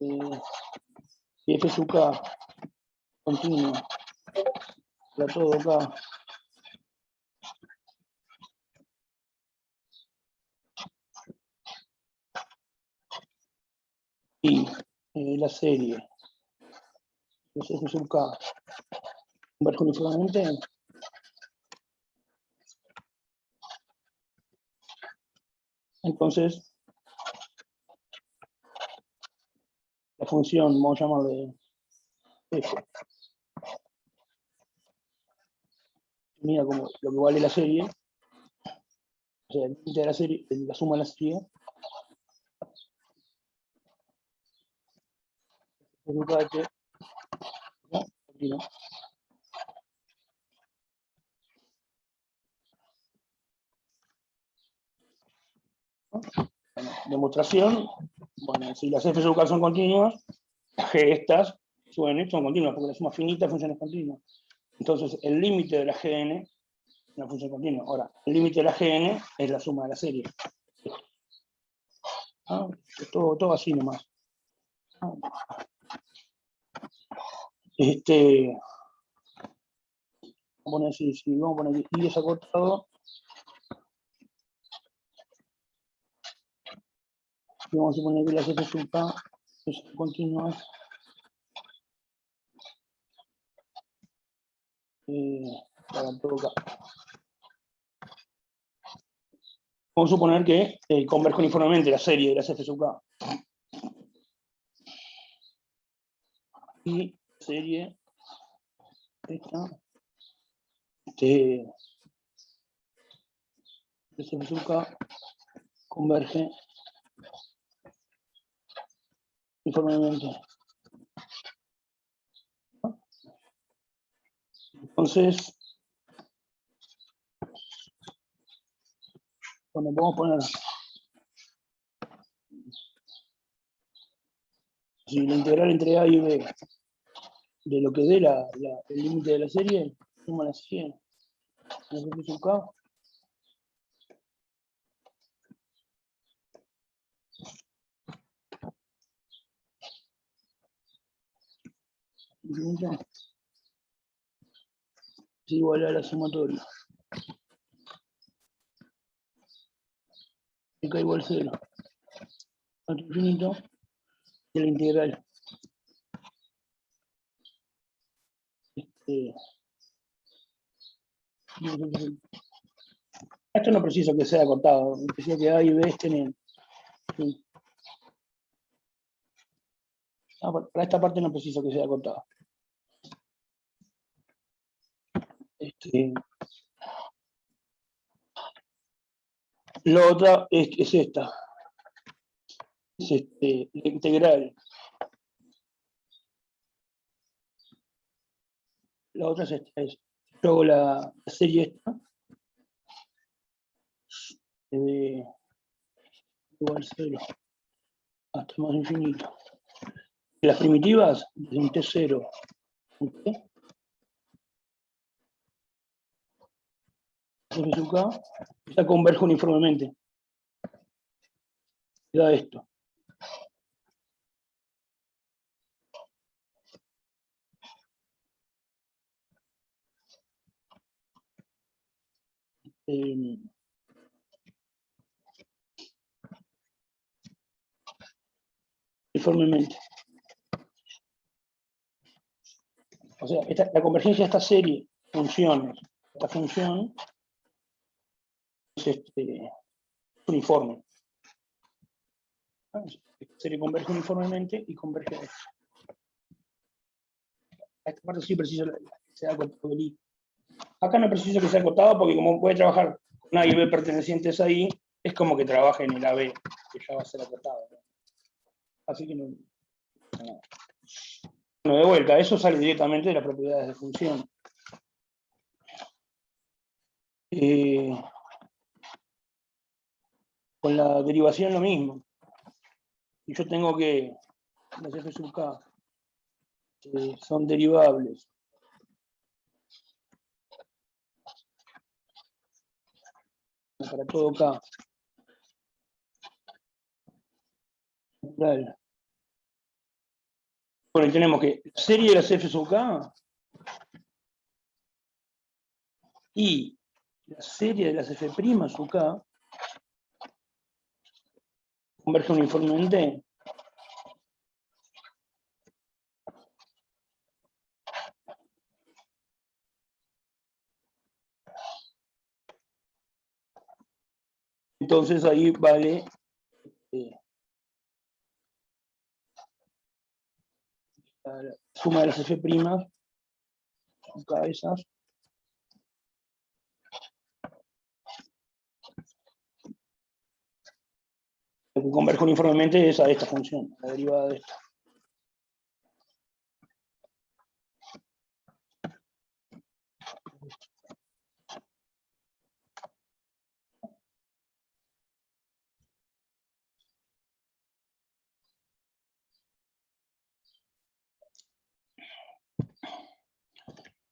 Si F sub K continua para todo K, y la serie F sub K converge uniformemente, entonces la función, vamos a llamarle F, mira como lo que vale la serie, o sea, el límite de la serie, la suma de la serie, F, ¿no? Continúa. Bueno, demostración, bueno, si las F sub K son continuas, las G estas son continuas, porque la suma finita de funciones continuas. Entonces, el límite de la Gn es una función continua. Ahora, el límite de la Gn es la suma de la serie. ¿Ah? Todo así nomás. Vamos a poner así, vamos a poner I es acotado. Y vamos a poner que las F sub K son continuas. Para todo K. Vamos a suponer que converge uniformemente la serie de las F sub K. Y serie esta de F sub K converge uniformemente. Entonces, cuando podemos poner, si la integral entre A y B de lo que dé el límite de la serie, suma la serie, F sub K, infinito es igual a la sumatoria de k igual 0 hasta infinito de la integral esto no preciso que sea acotado, decía que A y B estén sí. Para esta parte no preciso que sea acotado. La otra es esta. Es la integral. La otra es esta. Yo hago la serie esta. De igual 0 hasta más infinito. Las primitivas, desde un T0 un T, f sub k, ya converge uniformemente. Da esto. Uniformemente. O sea, la convergencia de esta serie de funciones, esta función, es uniforme. Esta serie converge uniformemente y converge a esto. A esta parte sí preciso que sea acotado el I. Acá no preciso que sea acotado porque como puede trabajar con A y B pertenecientes ahí, es como que trabaja en el AB, que ya va a ser acotado, ¿no? Así que no. Bueno, de vuelta, eso sale directamente de las propiedades de función. Con la derivación lo mismo. Y yo tengo que las f sub k son derivables. Para todo k. Natural. Bueno, y tenemos que la serie de las f sub k y la serie de las f' sub k convergen uniformemente entonces ahí vale la suma de las f' sub k esas lo que converge uniformemente es a esta función, la derivada de esta.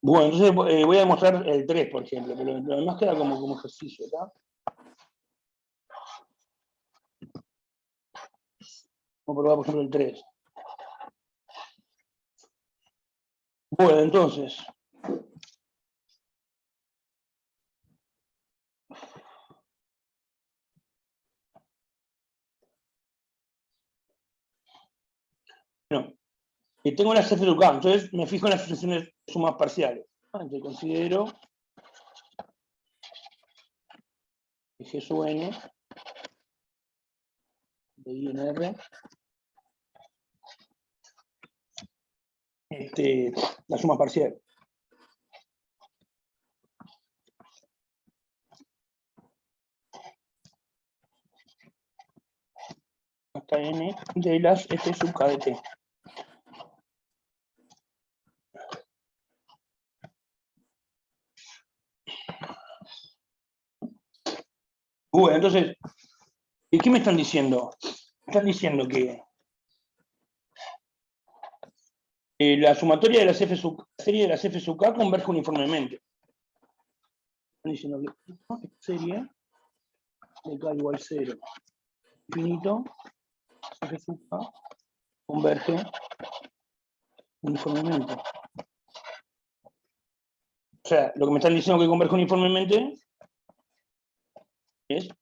Bueno, entonces voy a demostrar el 3, por ejemplo, pero lo demás queda como ejercicio, ¿está? Vamos a probar, por ejemplo, el 3. Bueno, entonces. Bueno, tengo las f sub k, entonces me fijo en las expresiones de sumas parciales. Entonces considero que G sub n de I en R la suma parcial. Hasta n de las f sub k de t. Bueno, entonces, ¿qué me están diciendo? Me están diciendo que la sumatoria de las f sub k, la serie de las f sub k converge uniformemente. Están diciendo que esta serie de k igual 0 infinito f sub k converge uniformemente. O sea, lo que me están diciendo que converge uniformemente es esto.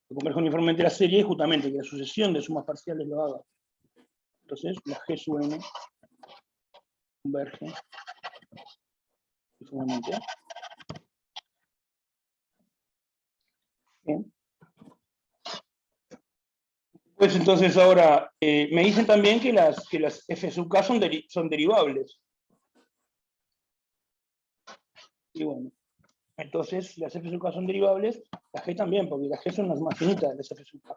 Que converge uniformemente la serie es justamente que la sucesión de sumas parciales lo haga. Entonces, la G sub n converge uniformemente. Bien. Pues entonces ahora, me dicen también que las f sub k son derivables. Y bueno, entonces las f sub k son derivables, las g también, porque las g son las más finitas de las f sub k.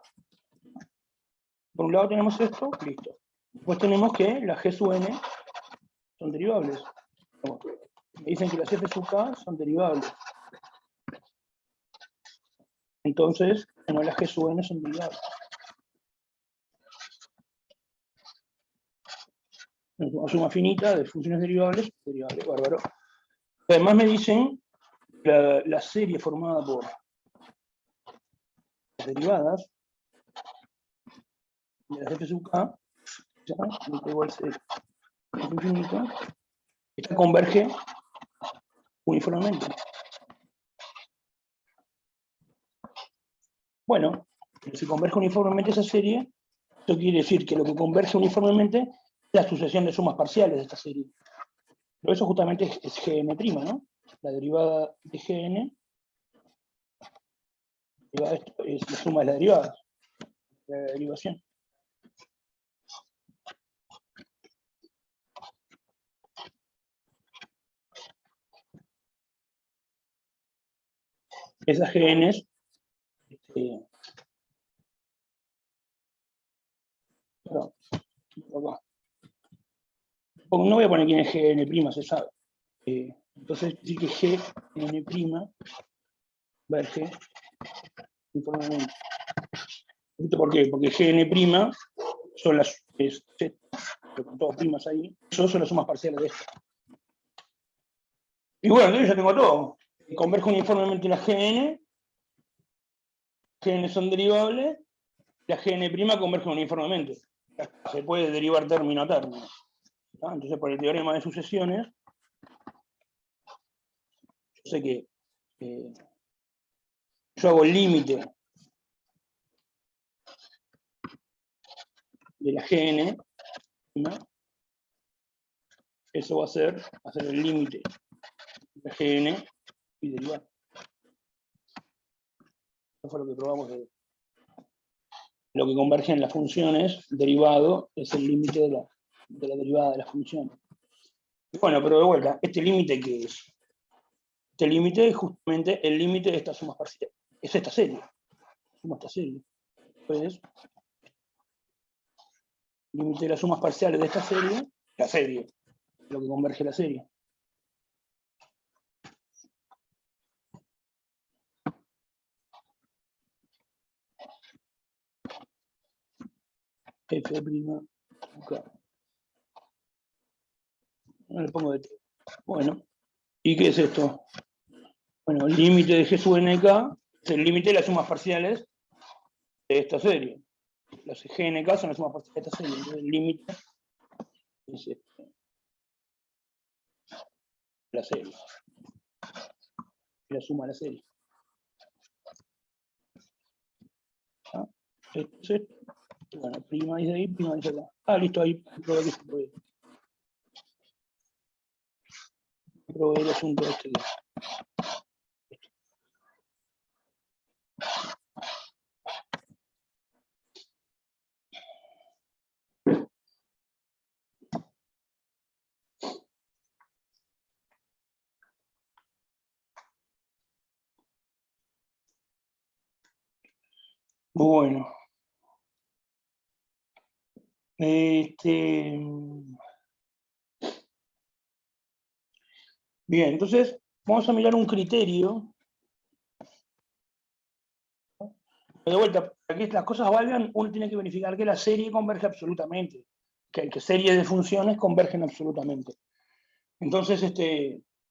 Por un lado tenemos esto, listo. Después tenemos que las g sub n son derivables. Bueno, me dicen que las f sub k son derivables. Entonces, no, las g sub n son derivables. Una suma finita de funciones derivables, derivable, bárbaro. Además me dicen la serie formada por las derivadas de las f sub k, ya, igual c infinito, esta converge uniformemente. Bueno, si converge uniformemente esa serie, esto quiere decir que lo que converge uniformemente es la sucesión de sumas parciales de esta serie. Pero eso justamente es Gn', ¿no? La derivada de Gn es la suma de las derivadas, la derivación. Esas Gns, perdón, acá. No voy a poner quién es Gn', se sabe. Entonces, decir que Gn' verge uniformemente. ¿Por qué? Porque Gn' son las, con todas primas ahí, eso son las sumas parciales de esto. Y bueno, entonces ya tengo todo. Converge uniformemente las Gn son derivables, las Gn' convergen uniformemente. Se puede derivar término a término. Entonces, por el teorema de sucesiones, yo sé que yo hago el límite de la Gn, ¿no? Eso va a ser el límite de la Gn y derivar. Eso fue lo que probamos de lo que convergen las funciones, derivado es el límite de la derivada de las funciones. Bueno, pero de vuelta, ¿este límite qué es? Este límite es justamente el límite de estas sumas parciales. Es esta serie. Suma esta serie. Entonces, límite de las sumas parciales de esta serie, la serie, lo que converge la serie. F', acá. No le pongo de T. Bueno, ¿y qué es esto? Bueno, el límite de G sub nk es el límite de las sumas parciales de esta serie. Las GNK son las sumas parciales de esta serie. Entonces el límite es la serie. La suma de la serie. ¿Ah? Esto es esto. Bueno, prima dice ahí, prima dice acá. Ah, listo, ahí probé que se puede. Probé el asunto este. Bueno. Bien, entonces vamos a mirar un criterio. De vuelta, para que las cosas valgan, uno tiene que verificar que la serie converge absolutamente, que series de funciones convergen absolutamente. Entonces,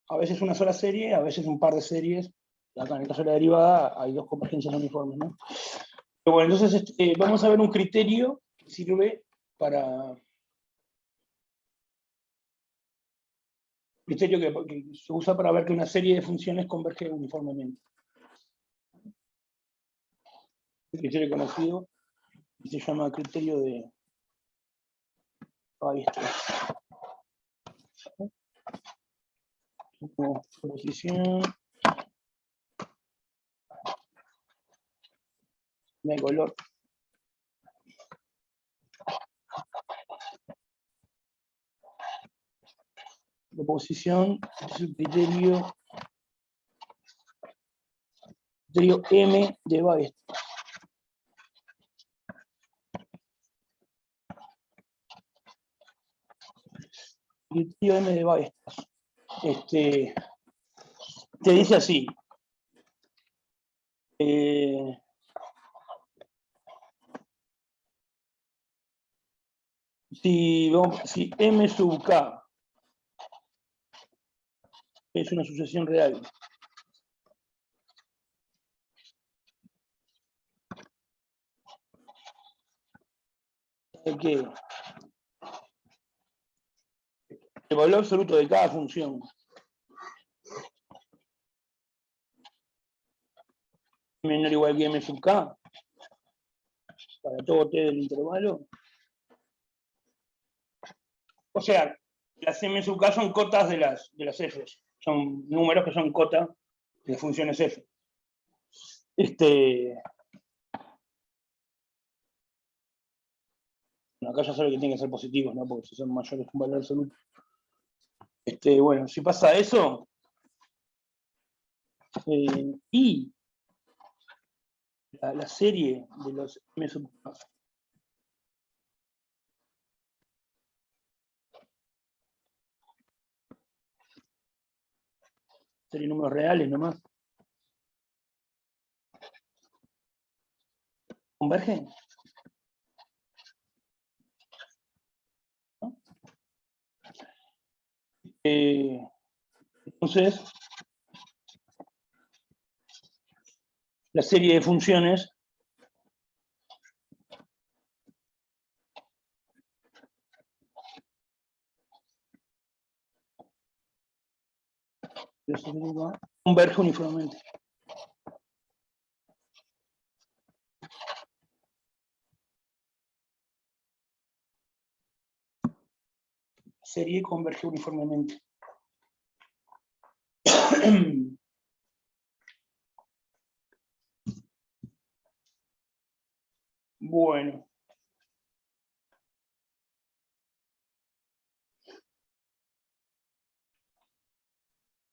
a veces una sola serie, a veces un par de series. Acá en el caso de la derivada hay dos convergencias uniformes, ¿no? Pero bueno, entonces vamos a ver un criterio que sirve para criterio que se usa para ver que una serie de funciones converge uniformemente. El criterio conocido se llama criterio de Weierstrass. Como posición de color. La posición es el criterio M de Weierstrass. Criterio M de Weierstrass. Te dice así. Si M sub K es una sucesión real de que el valor absoluto de cada función menor o igual que M sub K para todo T del intervalo. O sea, las M sub K son cotas de las Fs. Son números que son cotas de las funciones F. Bueno, acá ya sabe que tienen que ser positivos, ¿no? Porque si son mayores que un valor absoluto. Bueno, si pasa eso, y la serie de los M sub K serie de números reales nomás, ¿convergen? ¿No? Entonces, la serie de funciones converge uniformemente. Serie converge uniformemente. Bueno.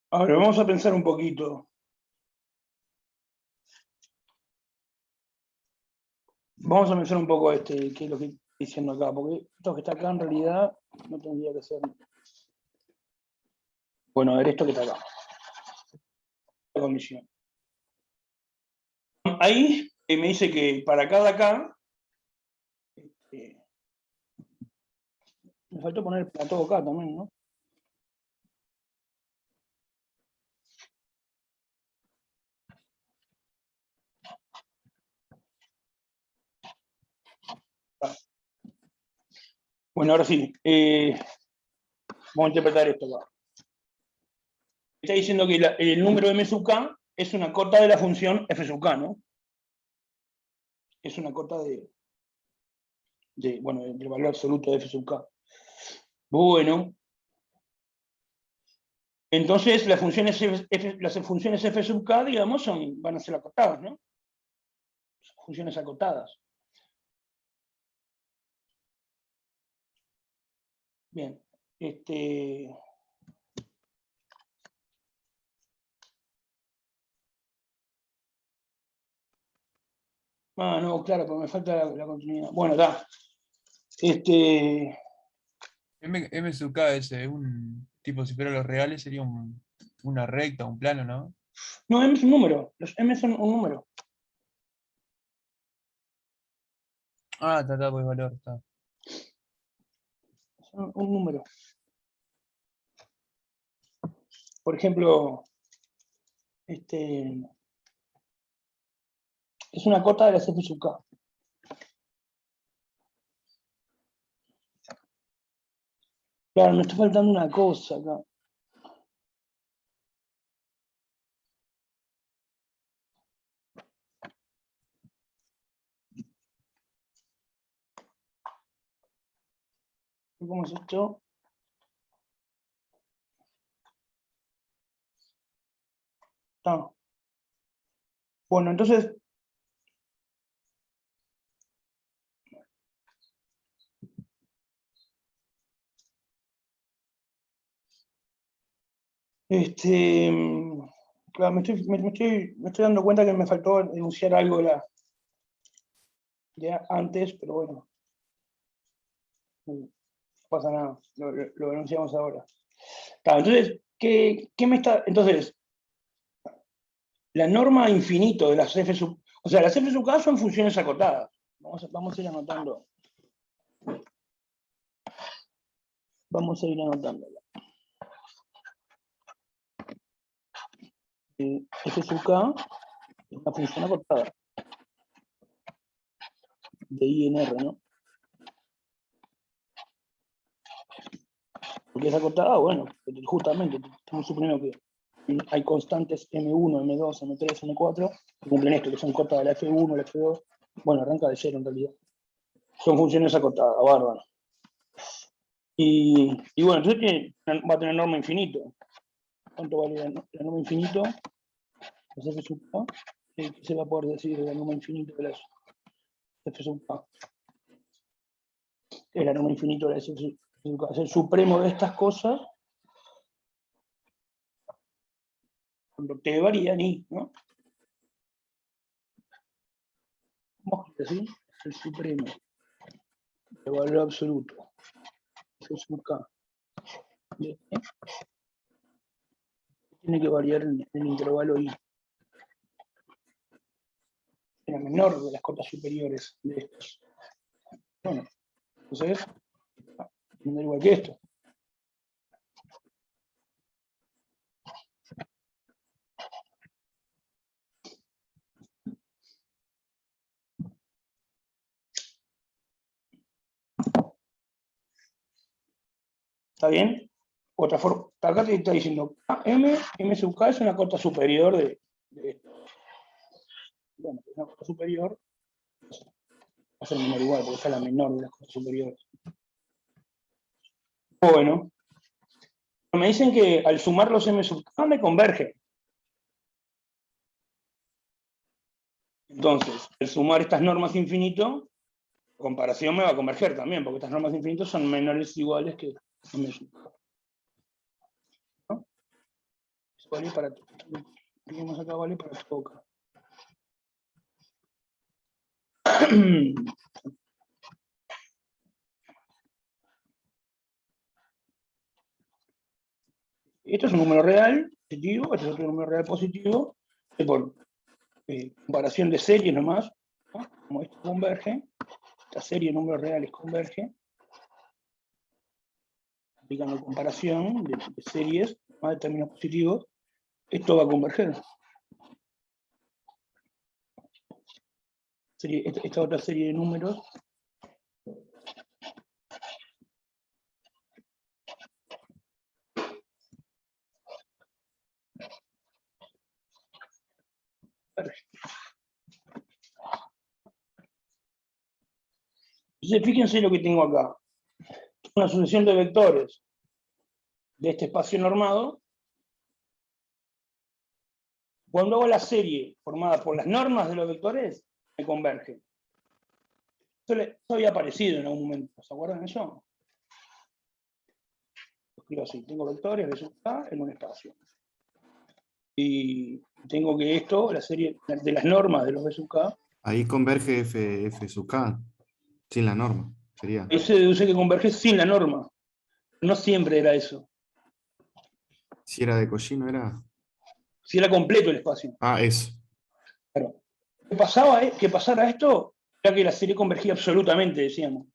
Ahora vamos a pensar un poquito. Vamos a pensar un poco qué es lo que estoy diciendo acá, porque esto que está acá en realidad no tendría que ser. Bueno, a ver esto que está acá. La condición. Ahí me dice que para cada K, me faltó poner para todo K también, ¿no? Bueno, ahora sí. Vamos a interpretar esto acá. Está diciendo que el número M sub K es una cota de la función F sub K, ¿no? Es una cota del valor absoluto de F sub K. Bueno. Entonces, las funciones F sub K, digamos, van a ser acotadas, ¿no? Son funciones acotadas. Bien. No, claro, pero me falta la continuidad. Bueno, da. M sub K es un tipo, si fuera los reales, sería una recta, un plano, ¿no? No, M es un número. Los M son un número. Ah, está por el valor, está. Son un número. Por ejemplo, es una cota de las F sub K. Claro, me está faltando una cosa acá. ¿Cómo es esto? Ah. Bueno, entonces, claro, me estoy dando cuenta que me faltó enunciar algo de antes, pero bueno, no pasa nada, lo enunciamos ahora. Claro, entonces, ¿qué me está? Entonces, la norma infinito de las F sub, o sea, las F sub K son funciones acotadas. Vamos a ir anotando. Vamos a ir anotándola. F sub K es una función acotada de I en R, ¿no? Porque es acotada, bueno, justamente, estamos suponiendo que hay constantes M1, M2, M3, M4, que cumplen esto, que son cotas de la F1, la F2, bueno, arranca de cero en realidad. Son funciones acotadas, bárbaro. Y bueno, entonces va a tener norma infinito. ¿Cuánto vale la norma infinito? Las F sub K. ¿Qué se va a poder decir de la norma infinito de las F sub K? Es la norma infinito de las F sub K. Es el supremo de estas cosas cuando te varían y, ¿no? Vamos a decir, es el supremo de valor absoluto. F sub K. Tiene que variar en el intervalo I. La menor de las cotas superiores de estos. Bueno, entonces, no igual que esto. ¿Está bien? Otra forma, acá te está diciendo M sub K es una cota superior de esto. Bueno, una cota superior va a ser menor igual, porque esta es la menor de las cotas superiores. Bueno, me dicen que al sumar los M sub K me convergen. Entonces, al sumar estas normas infinito, comparación me va a converger también, porque estas normas infinitos son menores o iguales que M sub K. ¿No? Eso vale para todo. Digamos acá vale para todo K. Esto es un número real positivo, este es otro número real positivo, que por comparación de series nomás, ¿no? Como esto converge, esta serie de números reales converge, aplicando comparación de series más de términos positivos, esto va a converger. Esta otra serie de números entonces fíjense lo que tengo acá. Una sucesión de vectores de este espacio normado. Cuando hago la serie formada por las normas de los vectores, me converge. Esto había aparecido en algún momento, ¿se acuerdan de eso? Lo escribo así, tengo vectores de sub K en un espacio. Y tengo que esto, la serie de las normas de los B sub K. Ahí converge F sub K, sin la norma, sería. Ahí se deduce que converge sin la norma. No siempre era eso. Si era de Cauchy, ¿no era? Si era completo el espacio. Ah, eso. Claro. ¿Qué pasara esto? Ya que la serie convergía absolutamente, decíamos.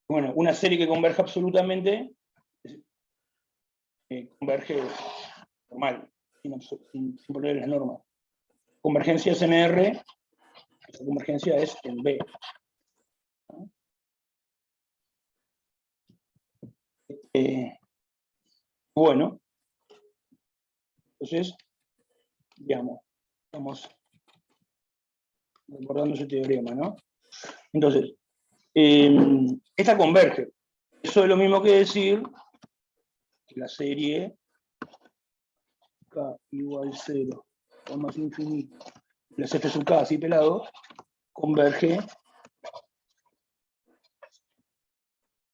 Bueno, una serie que converge absolutamente converge normal, sin poner las normas. Convergencia es en R, esa convergencia es en B. Bueno, entonces, digamos, estamos recordando ese teorema, ¿no? Entonces, esta converge. Eso es lo mismo que decir que la serie K igual 0 o más infinito, las f sub k así pelado, converge. En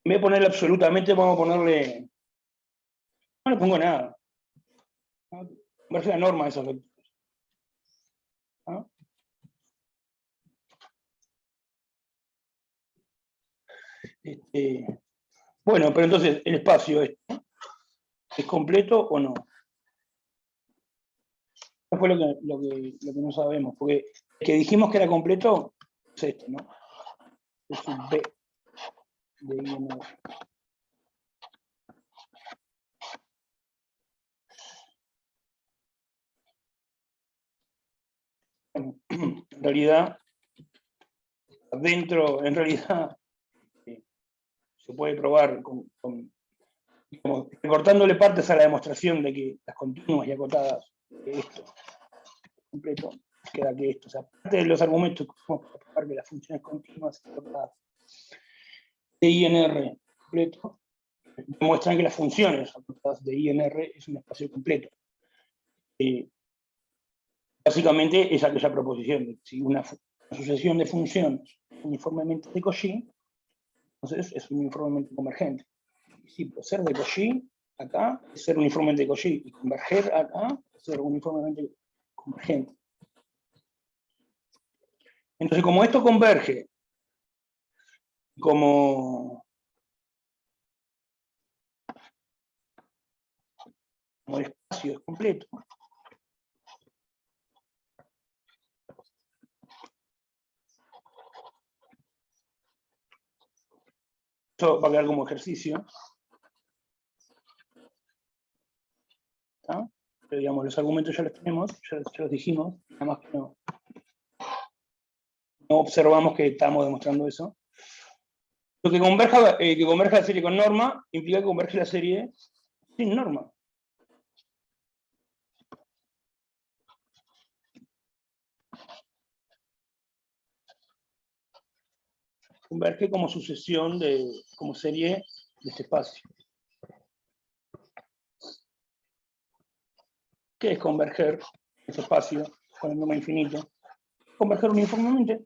vez de ponerle absolutamente, vamos a ponerle. No le pongo nada. Converge la norma de esos vectores. ¿No? Bueno, pero entonces, ¿el espacio es completo o no? Eso fue lo que no sabemos, porque el que dijimos que era completo es este, ¿no? Es un B de INR. En realidad, en realidad, se puede probar como recortándole partes a la demostración de que las continuas y acotadas de esto completo queda que esto. O sea, parte de los argumentos que vamos a probar que las funciones continuas y acotadas de INR completo demuestran que las funciones acotadas de INR es un espacio completo. Básicamente es aquella proposición de si una sucesión de funciones uniformemente de Cauchy, entonces es uniformemente convergente. Sí, pues ser de Cauchy acá es ser uniformemente de Cauchy, y converger acá es ser uniformemente convergente. Entonces, como esto converge, como el espacio es completo, esto va a quedar como ejercicio. ¿Tá? Pero digamos, los argumentos ya los tenemos, ya los dijimos, nada más que no observamos que estamos demostrando eso. Lo que converja la serie con norma implica que converge la serie sin norma. Converge como sucesión como serie de este espacio. ¿Qué es converger ese espacio con el número infinito? Converger uniformemente.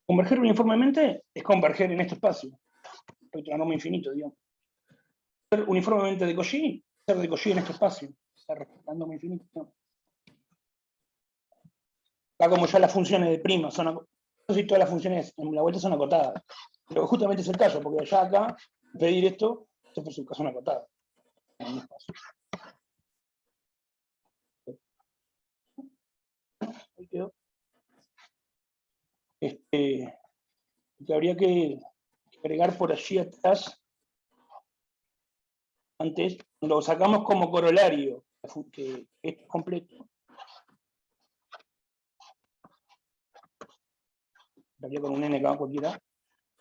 Converger uniformemente es converger en este espacio, respecto a la norma infinito, digamos. Ser uniformemente de Cauchy, ser de Cauchy en este espacio, respecto a la norma infinito, digamos. Acá como ya las funciones de prima son acotadas, todas las funciones en la vuelta son acotadas. Pero justamente es el caso, porque ya acá, pedir esto por su caso son acotadas. En un espacio. Ahí quedó. Que habría que agregar por allí atrás, antes, lo sacamos como corolario, que esto es completo. Habría con un n acá cualquiera.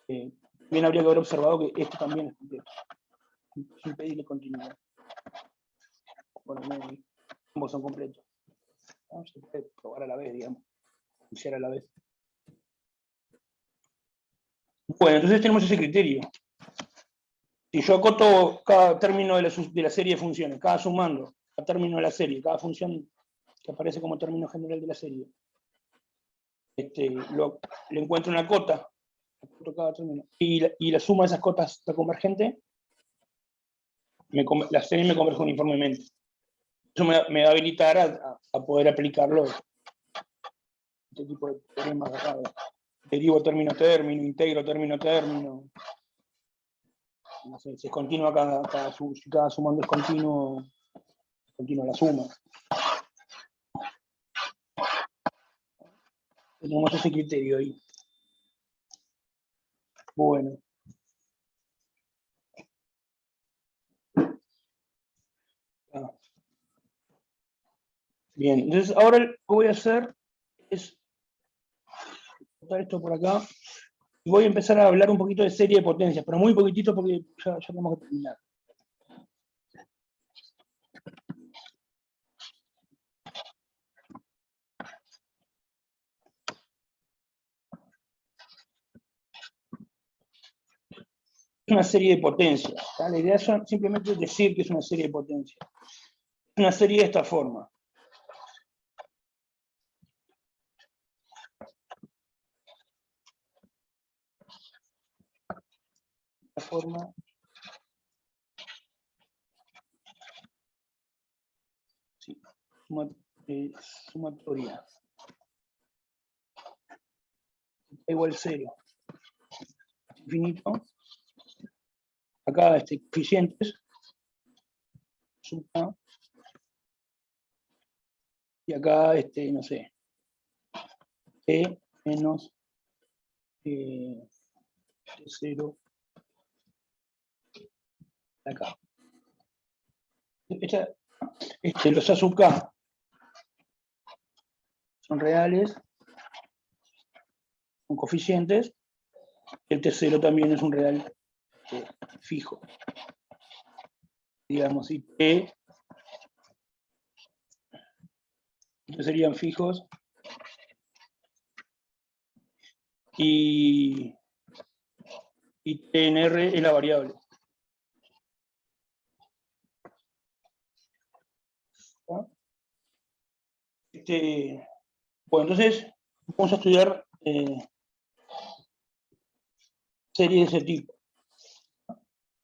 Bien habría que haber observado que esto también es completo. Sin pedirle continuidad. Bueno, ambos son completos. Se puede probar a la vez, digamos. Iniciar a la vez. Bueno, entonces tenemos ese criterio. Si yo acoto cada término de la serie de funciones, cada sumando, cada término de la serie, cada función que aparece como término general de la serie, le encuentro una cota, cada término, y la suma de esas cotas está convergente, la serie me converge uniformemente. Eso me va a habilitar a poder aplicarlo este tipo de teoremas acá. Derivo término-término, integro término-término. No sé, si es continua cada sumando es continua la suma. Tenemos ese criterio ahí. Bueno. Bien, entonces ahora lo que voy a hacer es cortar esto por acá. Y voy a empezar a hablar un poquito de serie de potencias, pero muy poquitito porque ya tenemos que terminar. Una serie de potencias. ¿Tá? La idea es simplemente decir que es una serie de potencias. Es una serie de esta forma. Esta forma. Sí, sumatoria. Igual 0. Infinito. Acá coeficientes. Suma. Y acá, no sé. T menos T0. Acá. Los ASUK son reales, son coeficientes. El T0 también es un real fijo. Digamos, y P, estos serían fijos. Y TNR es la variable. Bueno, entonces vamos a estudiar series de ese tipo.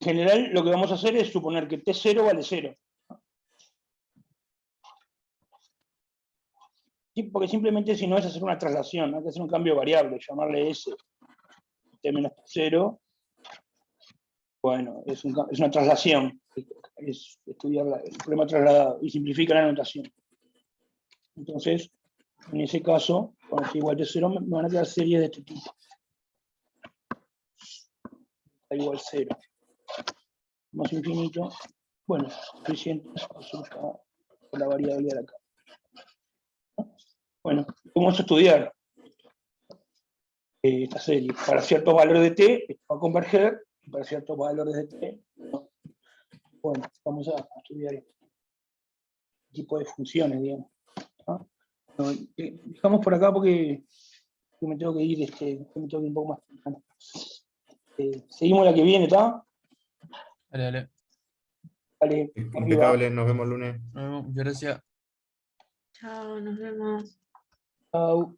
En general, lo que vamos a hacer es suponer que T0 vale 0. Sí, porque simplemente si no es hacer una traslación, ¿no? Hay que hacer un cambio de variable, llamarle S, T menos T0. Bueno, es una traslación, es estudiar el problema trasladado y simplifica la notación. Entonces, en ese caso, cuando sea igual de 0, me van a quedar series de este tipo. Da igual 0. Más infinito. Bueno, suficiente por la variable de acá. Bueno, vamos a estudiar esta serie. Para ciertos valores de t, esto va a converger, y para ciertos valores de t, no. Bueno, vamos a estudiar este tipo de funciones, digamos. ¿No? Dejamos por acá porque me tengo que ir, me tengo que ir un poco más temprano. Seguimos la que viene, ¿está? Dale, dale. Vale, Impecable, nos vemos el lunes. Nos vemos. Muchas gracias. Chao, nos vemos. chao.